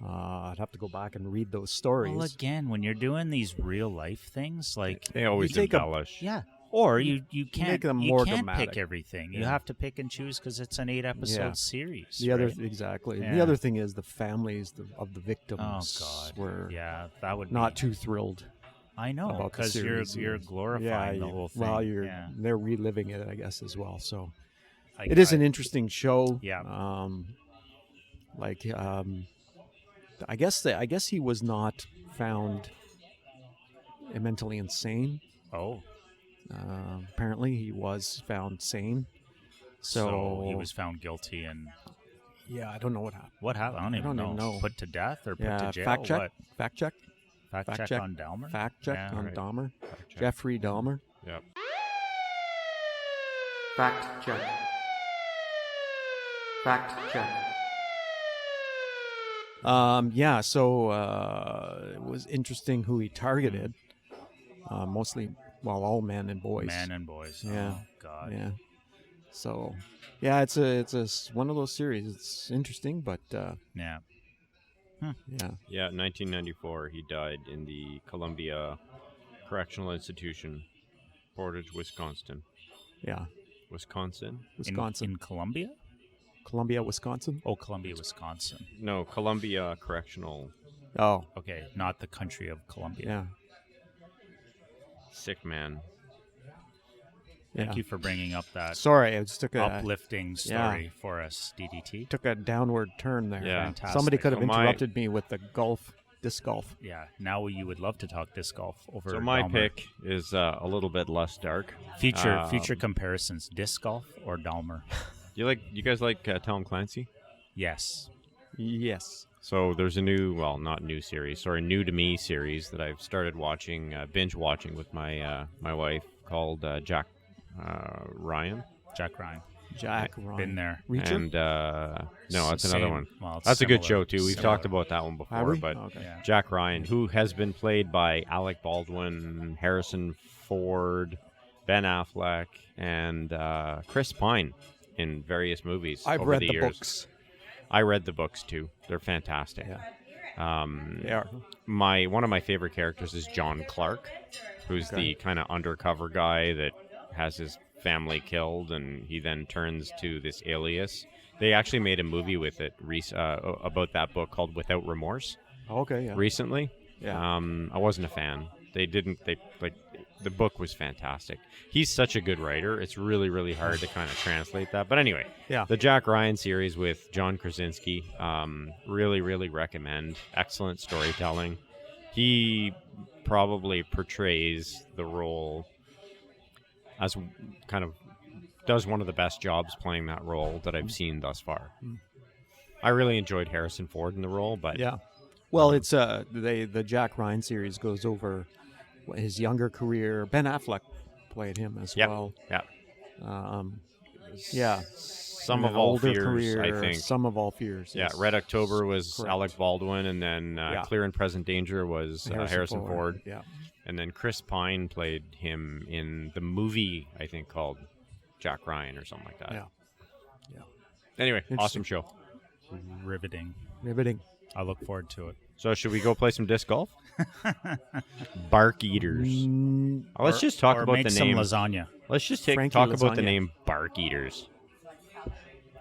I'd have to go back and read those stories. well, again, when you're doing these real life things, like They always take a- embellish. yeah, or you can't make them you more can't dramatic. pick everything. You Yeah. have to pick and choose because it's an 8-episode Yeah. series. The other right? exactly. The Yeah. other thing is the families of the victims Oh God, were yeah, that would not be, too thrilled I know, about the because you're series. glorifying the whole thing. Well, yeah. they're reliving it, I guess, as well. So Like, it is an interesting show. Yeah. I guess he was not found mentally insane. Oh, Apparently, he was found sane. so he was found guilty, and Yeah, I don't know what happened. what happened? I don't even even know. Put to death or put Yeah, to jail? fact check. What? Fact check. Fact check on Dahmer. Fact check Yeah, on right. Dahmer. Fact check. Jeffrey Dahmer. Yep. Fact check. Fact check. Yeah, so it was interesting who he targeted. Mostly, well, all men and boys. Men and boys. Yeah. Oh, God. Yeah. So, yeah, it's one of those series. It's interesting, but Yeah. yeah, Yeah, 1994, he died in the Columbia Correctional Institution, Portage, Wisconsin. yeah. Wisconsin? Wisconsin, In Columbia? Columbia, Wisconsin. Oh, Columbia, Wisconsin. No, Columbia Correctional. Oh, Okay, not the country of Columbia. yeah. Sick man. Thank Yeah. you for bringing up that Sorry, I just took a uplifting story for us, DDT. took a downward turn there. Yeah. Fantastic. Somebody could have So my- interrupted me with the disc golf. Yeah, now you would love to talk disc golf over So my Dahmer. pick is a little bit less dark. Future comparisons, disc golf or Dahmer? You guys like Tom Clancy? Yes. Yes. So there's a new new to me series that I've started watching, binge watching with my wife called Jack Ryan. Jack Ryan. Jack Ryan. Been there. Reacher? And no, that's another Same. one. Well, it's That's a good similar. show too. We've Similar. talked about that one before, Have we? but Okay. Yeah. Jack Ryan, who has been played by Alec Baldwin, Harrison Ford, Ben Affleck, and Chris Pine in various movies. I've over read the the years. books. I read the books too. They're fantastic. Yeah. Um, Yeah. one of my favorite characters is John Clark, who's the kind of undercover guy that has his family killed, and he then turns to this alias. They actually made a movie with it about that book called Without Remorse Okay. Yeah. recently. Yeah. I wasn't a fan. The book was fantastic. He's such a good writer. It's really, really hard to kind of translate that. But anyway, Yeah. the Jack Ryan series with John Krasinski, really, really recommend. Excellent storytelling. He probably portrays the role as kind of does one of the best jobs playing that role that I've seen thus far. I really enjoyed Harrison Ford in the role, but Yeah. Well, it's the Jack Ryan series goes over his younger career. Ben Affleck played him as Yep. well. yeah, Yeah. some And of an all older fears, career, I think. Some of all fears. Yeah, yes. Red October was Correct. Alec Baldwin, and then Yeah. Clear and Present Danger was Harrison Ford. Yeah. And then Chris Pine played him in the movie, I think, called Jack Ryan or something like that. Yeah. Anyway, Interesting. awesome show. Riveting. Riveting. I look forward to it. So should we go play some disc golf? Bark Eaters. Let's just talk or about make the some name. lasagna. Let's just Frankie talk about the Lasagna. name Bark Eaters.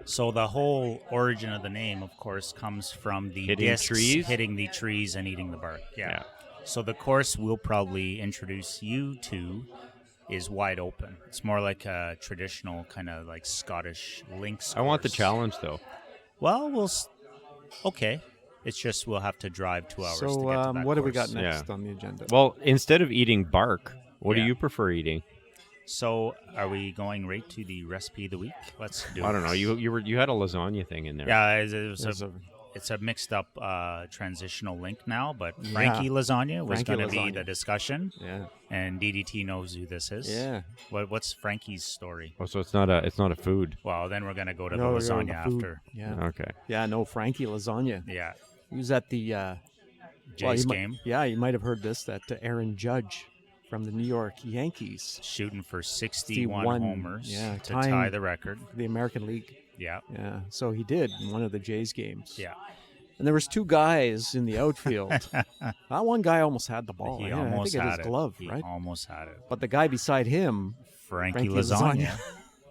So the whole origin of the name, of course, comes from the Hitting discs trees? hitting the trees and eating the bark. Yeah. Yeah. So the course we'll probably introduce you to is wide open. It's more like a traditional kind of like Scottish links. I want the course. challenge, though. Well, okay. It's just we'll have to drive 2 hours to get to So, that what do we course. got next Yeah. on the agenda? Well, instead of eating bark, what do Yeah. you prefer eating? So are we going right to the recipe of the week? Let's do it. I don't know. You had a lasagna thing in there. Yeah, it's it's a mixed up transitional link now, but Yeah. Frankie Lasagna was Frankie going to be Lasagna. the discussion, Yeah. and DDT knows who this is. Yeah. What's Frankie's story? Oh, so it's not a food. Well, then we're going to go to No, the we're going lasagna to food. after. Yeah. Okay. Yeah. No, Frankie Lasagna. Yeah. He was at the Jays you game, Yeah, you might have heard this. That Aaron Judge from the New York Yankees, shooting for 61 61, homers yeah, to tying- tie the record. the American League. Yeah. Yeah. So he did in one of the Jays games. Yeah. And there was two guys in the outfield. That one guy almost had the ball. He I almost think it had his it. glove, He right? almost had it. But the guy beside him, Frankie Frankie Lasagna, Lasagna.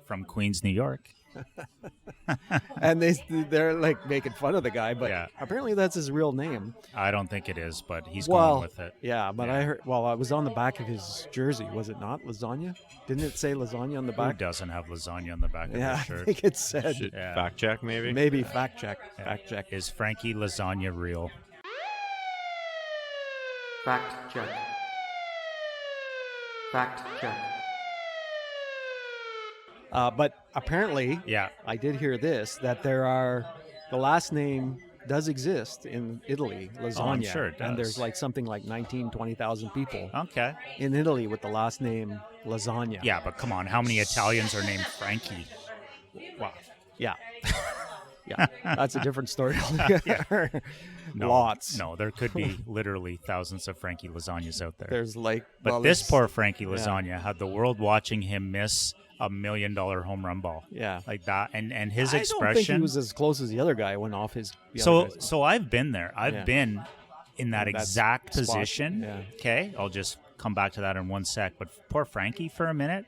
from Queens, New York. and they're like making fun of the guy, but Yeah. apparently that's his real name. I don't think it is, but he's Well, going with it. Yeah, but Yeah. I heard. Well, I was on the back of his jersey. Was it not lasagna? Didn't it say lasagna on the Who back? doesn't have lasagna on the back of Yeah, their I shirt? think it said. Should Yeah. fact check maybe. Maybe fact check. Yeah. Fact check. Is Frankie Lasagna real? Fact check. Fact check. But apparently, Yeah. I did hear this that the last name does exist in Italy, lasagna. I'm sure it And there's does. like something like 20,000 people Okay. in Italy with the last name lasagna. Yeah, but come on, how many Italians are named Frankie? Wow. Yeah. Yeah. That's a different story altogether. No, Lots. No, there could be literally thousands of Frankie Lasagnas out there. There's like. But well, this there's- poor Frankie Lasagna had the world watching him miss $1 million home run ball. Yeah. Like that. And his I don't expression. think he was as close as the other guy went off his. the So other guy's- so I've been there. I've Yeah. been in that In that exact spot, position. yeah. Okay, I'll just come back to that in one sec. But poor Frankie, for a minute,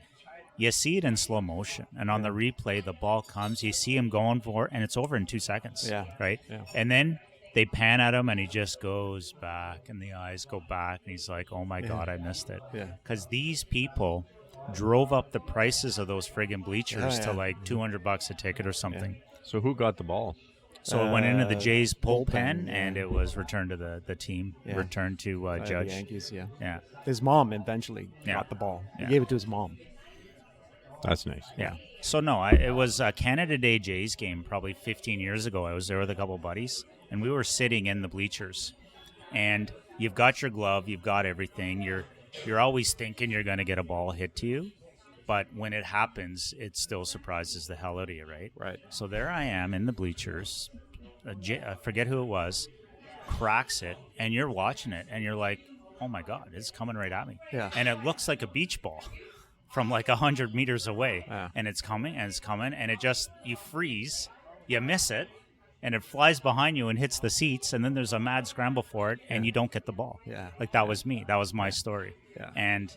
you see it in slow motion, and on the replay, the ball comes. You see him going for it, and it's over in 2 seconds. Yeah. Right. Yeah. And then they pan at him, and he just goes back, and the eyes go back, and he's like, "Oh my God, I missed it." Yeah. Because these people drove up the prices of those friggin' bleachers Yeah, to yeah. like $200 a ticket or something. So who got the ball? So it went into the Jays bullpen, bullpen, yeah. and it was returned to the team, Yeah. returned to the Judge. Yankees, yeah. Yeah, His mom eventually Yeah. got the ball. He Yeah. gave it to his mom. That's nice. yeah. So no, it was a Canada Day Jays game probably 15 years ago. I was there with a couple buddies, and we were sitting in the bleachers. And you've got your glove, you've got everything. You're always thinking you're going to get a ball hit to you, but when it happens, it still surprises the hell out of you, right? Right. So there I am in the bleachers. I forget who it was. Cracks it, and you're watching it, and you're like, "Oh my God, it's coming right at me!" Yeah. And it looks like a beach ball from like 100 meters away, Yeah. and it's coming, and it's coming, and it just you freeze, you miss it, and it flies behind you and hits the seats, and then there's a mad scramble for it, and Yeah. you don't get the ball. Yeah. Like that was me. That was my story. Yeah. And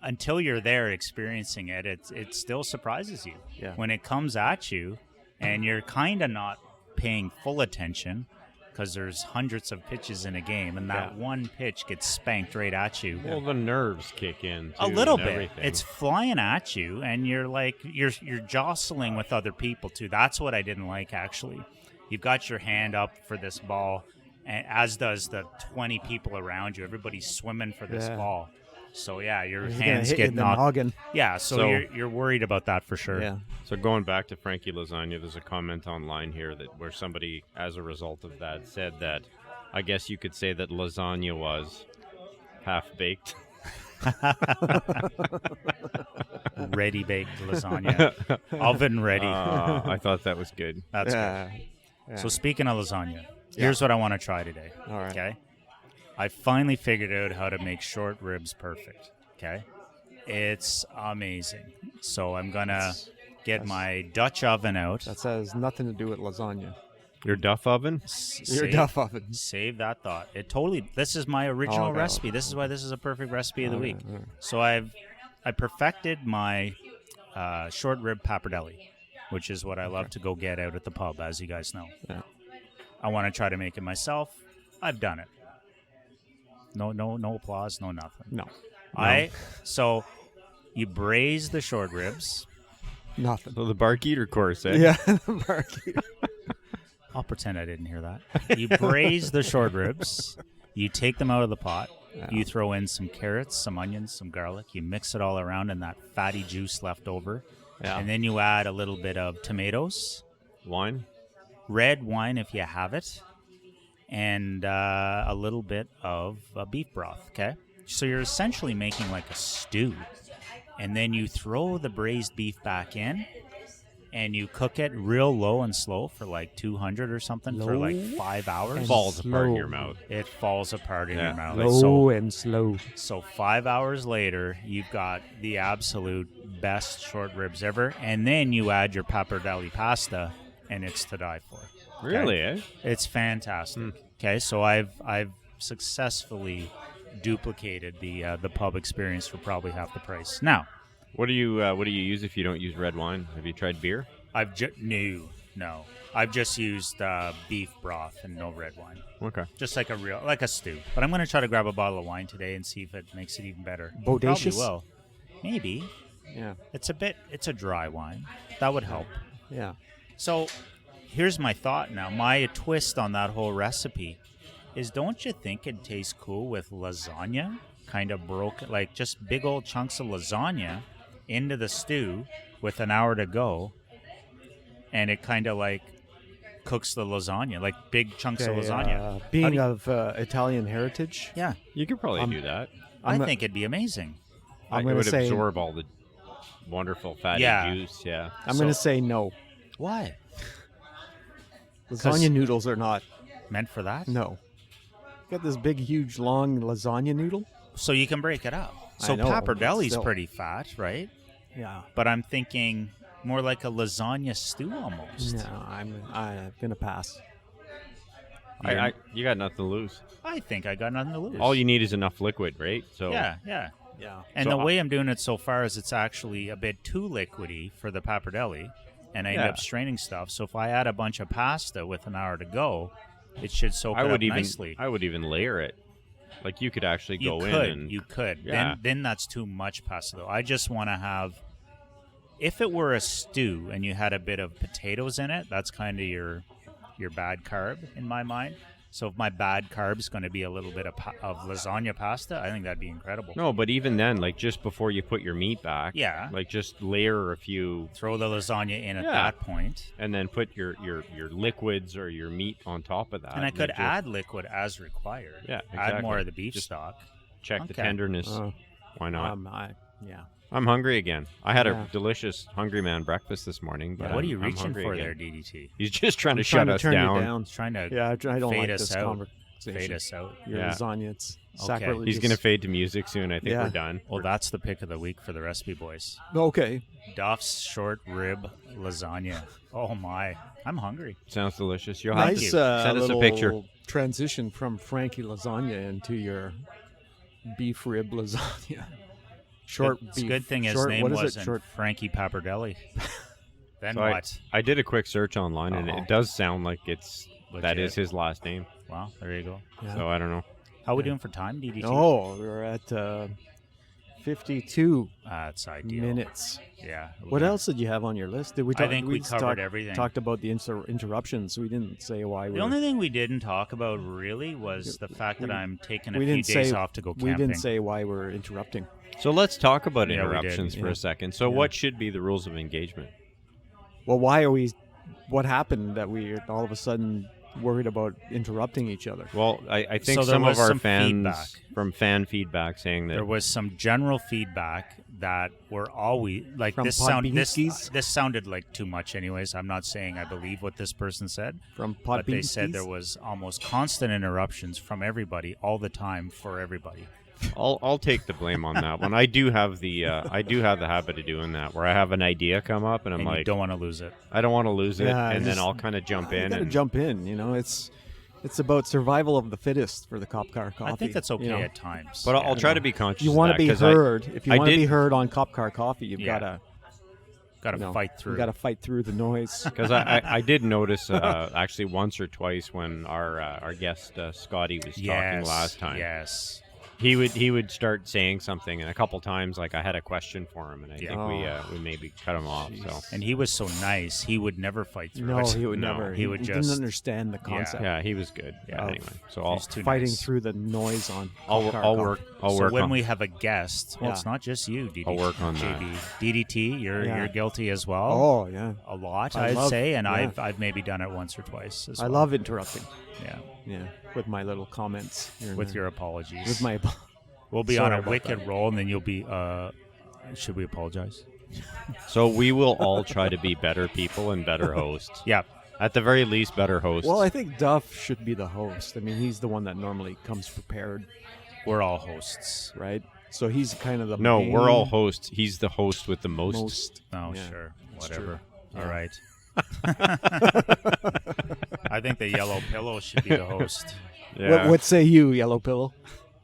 until you're there experiencing it, it still surprises you. Yeah. When it comes at you, and you're kind of not paying full attention because there's hundreds of pitches in a game, and that Yeah. one pitch gets spanked right at you. Well, the nerves kick in. A too, little and bit. everything. It's flying at you, and you're like you're jostling with other people too. That's what I didn't like actually. You've got your hand up for this ball, and as does the 20 people around you. Everybody's swimming for this Yeah. ball. So yeah, your He's gonna hands hit you get in the knocked. noggin. Yeah, so, So- you're worried about that for sure. Yeah. So going back to Frankie Lasagna, there's a comment online here that where somebody, as a result of that, said that I guess you could say that lasagna was half baked. Ready baked lasagna, oven ready. I thought that was good. That's Yeah. good. So speaking of lasagna, here's what I want to try today. All right. Okay. I finally figured out how to make short ribs perfect. Okay. It's amazing. So I'm gonna get my Dutch oven out. That has nothing to do with lasagna. Your Duff oven? Your Duff oven. Save that thought. It totally. This is my original Okay. recipe. This is why this is a perfect recipe of the week. all right. So I perfected my short rib pappardelle, which is what I love to go get out at the pub, as you guys know. Yeah. I want to try to make it myself. I've done it. No applause, no nothing. No. So you braise the short ribs. Nothing. So the bark eater course, eh? Yeah. I'll pretend I didn't hear that. You braise the short ribs. You take them out of the pot. You throw in some carrots, some onions, some garlic. You mix it all around in that fatty juice left over. Yeah. And then you add a little bit of tomatoes. Wine? red wine if you have it, and a little bit of beef broth, okay? So you're essentially making like a stew. And then you throw the braised beef back in, and you cook it real low and slow for like 200 or something for like 5 hours. Falls apart in slow. your mouth. It falls apart in Yeah. your mouth. Low and slow. So 5 hours later, you've got the absolute best short ribs ever. And then you add your pappardelle pasta, and it's to die for. Okay? Really, eh? It's fantastic. Okay, so I've successfully duplicated the pub experience for probably half the price. Now, What do you use if you don't use red wine? Have you tried beer? I've no. I've just used beef broth and no red wine. Okay. Just like a stew. But I'm going to try to grab a bottle of wine today and see if it makes it even better. Bodacious? Probably will. Maybe. Yeah. It's a dry wine. That would help. Yeah. So here's my thought now. My twist on that whole recipe is, don't you think it tastes cool with lasagna? Kind of broken, like just big old chunks of lasagna into the stew with an hour to go. And it kind of like cooks the lasagna, like big chunks of lasagna. Being you- of Italian heritage, Yeah. You could probably do that. I I'm a- think it'd be amazing. I'm It going would to say absorb all the wonderful fatty Yeah. juice. Yeah. I'm going to say no. Why? Lasagna noodles are not. Meant for that? No. Got this big, huge, long lasagna noodle. So you can break it up. So I know, but pappardelli's still. pretty fat, right? Yeah. But I'm thinking more like a lasagna stew almost. No, I'm going to pass. You got nothing to lose. I think I got nothing to lose. All you need is enough liquid, right? So Yeah, yeah. Yeah. And So the way I'm doing it so far is it's actually a bit too liquidy for the pappardelli, and I end Yeah. up straining stuff. So if I add a bunch of pasta with an hour to go, it should soak I it would up even nicely. I would even layer it. Like you could actually You go could, in and you could. Yeah. Then that's too much pasta, though. I just want to have. If it were a stew and you had a bit of potatoes in it, that's kind of your bad carb in my mind. So if my bad carb is going to be a little bit of lasagna pasta, I think that'd be incredible. No, but even then, like just before you put your meat back, Yeah. like just layer a few, Throw the lasagna in at Yeah. that point. and then put your liquids or your meat on top of that. And I could just add liquid as required. Yeah, Add more exactly. of the beef Just stock. check the Okay. tenderness. Uh, Why not? Yeah. I'm hungry again. I had Yeah. a delicious Hungry Man breakfast this morning. But What are you I'm reaching hungry for again. there, DDT? He's just trying to I'm shut trying to us turn down. you down. He's trying to Yeah, I don't fade like us this out. conversation. fade us out. Your Yeah. lasagna, it's Okay. sacrilegious. He's gonna fade to music soon. I think Yeah. we're done. Well, that's the pick of the week for the recipe boys. Okay. Duff's short rib lasagna. Oh my, I'm hungry. Sounds delicious. You'll have Nice to send us a little picture. transition from Frankie Lasagna into your beef rib lasagna. Short Good, beef. good thing his short, name what is wasn't it? Short. Frankie Pappardelli. Then So what? I did a quick search online, and Oh. it does sound like that Legit. is his last name. Well, there you go. Yeah. So I don't know. How we doing for time, DDT? Oh, we're at 52 That's ideal. minutes. Yeah. What else did you have on your list? Did we I think we just covered everything. Talked about the interruptions. We didn't say why. The only thing we didn't talk about really was the fact that I'm taking a we few didn't days say off to go we camping. didn't say why we're interrupting. So let's talk about Yeah, we did, interruptions for yeah. a second. So Yeah. what should be the rules of engagement? Well, why are we? What happened that we are all of a sudden worried about interrupting each other? Well, I think So there some was of our some fans feedback. from fan feedback saying that There was some general feedback that we're always like From this Podbeanskis? sounded like too much anyways. I'm not saying I believe what this person said, From but they Podbeanskis? said there was almost constant interruptions from everybody all the time for everybody. I'll take the blame on that one. I do have the habit of doing that where I have an idea come up and I'm And you like, don't want to lose it. I don't want to lose it, Yeah, and then just- I'll kind of jump You in. gotta And jump in. You know, it's about survival of the fittest for the Cop Car Coffee. I think that's okay you know. at times. But I'll Yeah. try to be conscious. You want want to be heard. If you want to be heard on Cop Car Coffee, you've Yeah. Gotta got to fight through. You got to fight through the noise. Because I did notice actually once or twice when our guest Scotty was talking last time. Yes. He would start saying something, and a couple times, like I had a question for him, and I think we maybe cut him off. So And he was so nice. He would never fight through No, it. he would No, never. he would didn't just- understand the concept. yeah, he was good. Yeah. Anyway, so I'll He's too Fighting nice. through the noise on. I'll car work. I'll So work when on. we have a guest, well, Yeah. it's not just you, DDT. I'll work on that. JB. DDT, you're guilty as well. Oh yeah, A lot, I I'd love- say, and yeah. I've maybe done it once or twice as I well. love interrupting. Yeah, Yeah, with my little comments. Here and with there. your apologies. with my. we'll be Sorry on a about wicked that. roll, and then you'll be. Should we apologize? So we will all try to be better people and better hosts. Yeah. At the very least, better hosts. Well, I think Duff should be the host. I mean, he's the one that normally comes prepared, We're all hosts. right? So he's kind of the no, main we're all hosts. He's the host with the most. most. Oh, Yeah, sure. it's Whatever. true. All Yeah. right. I think the yellow pillow should be the host. Yeah. What say you, Yellow Pillow?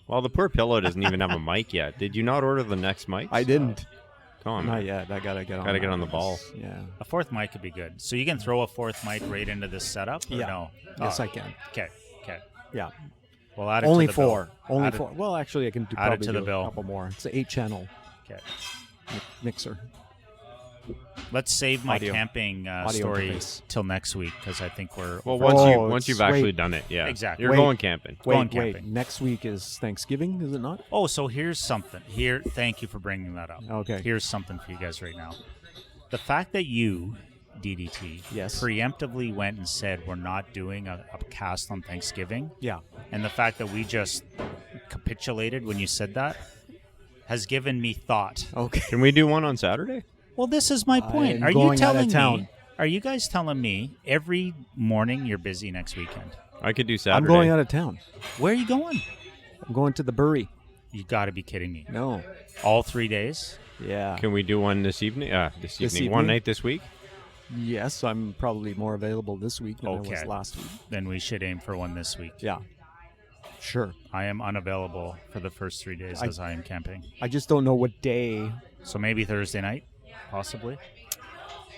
Well, the poor pillow doesn't even have a mic yet. Did you not order the next mic? I didn't. Come on, Not man. yet. I gotta get on. Gotta get that on the one. ball. Yeah. A fourth mic could be good. So you can throw a fourth mic right into this setup? Or Yeah. no? Yes, I can. Okay. Okay. Yeah. Well, add it Only to the bill. four. Only Add it- four. Well, actually, I can do add it probably to the do bill. a couple more. It's an 8-channel Okay. mixer. Let's save my Audio. camping Audio story interface. till next week because I think we're Well, over- once Oh, you've wait. actually done it, yeah, Exactly. You're Wait. going camping. Going Wait. camping. Next week is Thanksgiving, is it not? Oh, so here's something. Here, thank you for bringing that up. Okay. Here's something for you guys right now. The fact that you, DDT, Yes. preemptively went and said we're not doing a cast on Thanksgiving, Yeah. and the fact that we just capitulated when you said that has given me thought. Okay. Can we do one on Saturday? Well, this is my point. I'm Are you going out of telling town. me? Are you guys telling me every morning you're busy next weekend? I could do Saturday. I'm going out of town. Where are you going? I'm going to the Bury. You got to be kidding me. No. All 3 days? Yeah. Can we do one this evening? This This evening. One evening? night this week? Yes, I'm probably more available this week than I was Okay. last week. Then we should aim for one this week. Yeah. Sure. I am unavailable for the first 3 days as I am camping. I just don't know what day. So maybe Thursday night, possibly.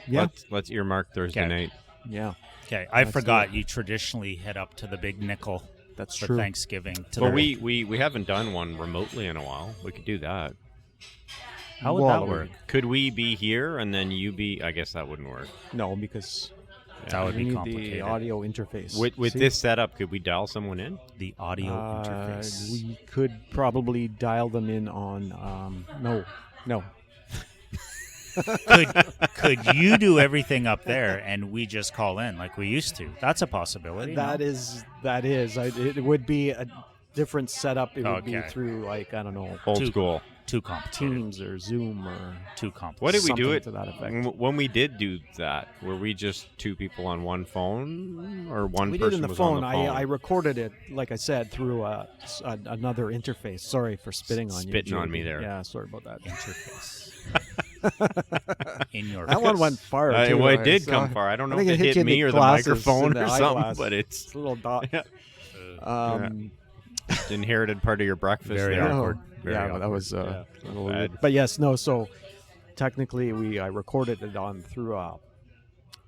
Yeah. Let's earmark Thursday Okay. night. Yeah. Okay, I Let's do forgot it. you traditionally head up to the Big Nickel That's for true. Thanksgiving. To Well, the, we haven't done one remotely in a while. We could do that. how would Well, that work? Could we be here and then you be? I guess that wouldn't work. No, because That would we be need complicated. the audio interface. With See? this setup, could we dial someone in? The audio interface. We could probably dial them in on. No. Could you do everything up there and we just call in like we used to? That's a possibility. That no? is. It would be a different setup. It would be Okay. through like I don't know, Old Two- school. too complicated. Teams or Zoom or Too complicated. What did we do something it to that effect. when we did do that? Were we just two people on one phone, or one we did person in the was phone. on the phone? I recorded it, like I said, through another interface. Sorry for spitting on you. Spitting on JB. me there. Yeah, sorry about that. Interface. In your That one went far. too, well, it right? did So, come far. I don't know think if it hit hit you in me or the glasses microphone and the or something, eyeglass. but it's It's a little dot. Yeah. inherited part of your breakfast. Very there. awkward. Very yeah, but that awkward. was a little weird. Bad. But yes, no. So technically, I recorded it on through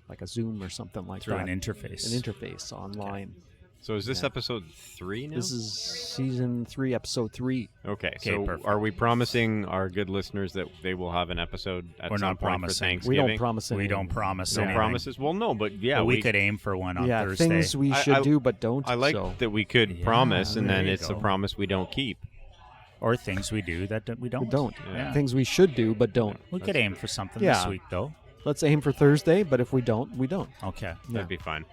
like a Zoom or something like Through that. an interface. An interface online. So is this Yeah. episode 3 now? This is season 3, episode 3. Okay, Okay, so perfect. are we promising our good listeners that they will have an episode at We're some not point promising. for We Thanksgiving? don't promise anything. We don't promise No anything. promises? Well, no, but yeah, But we could aim for one on Yeah, Thursday. things we I- should I- do but don't. I like so. that we could Yeah, promise, and there then you it's a go. promise we don't keep. Or things we do that we don't. We don't. Yeah. Things we should do but don't. We could aim for something Yeah. this week, though. Let's aim for Thursday, but if we don't, we don't. Okay. Yeah. That'd be fun.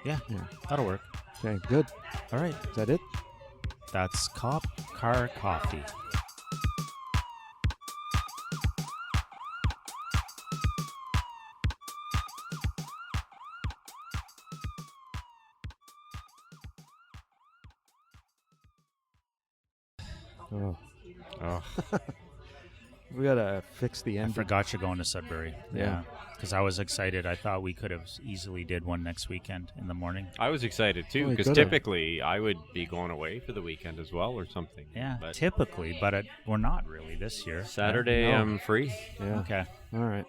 Yeah. Yeah. That'll work. Okay, good. All right. Is that it? That's Cop Car Coffee. Oh. Oh, We gotta fix the I end. forgot you're going to Sudbury. Yeah. Because I was excited. I thought we could have easily did one next weekend in the morning. I was excited too, Oh, we because could've. typically I would be going away for the weekend as well, or something. Yeah, but typically, but we're not really this year. Saturday No. I'm free. Yeah. Okay. All right.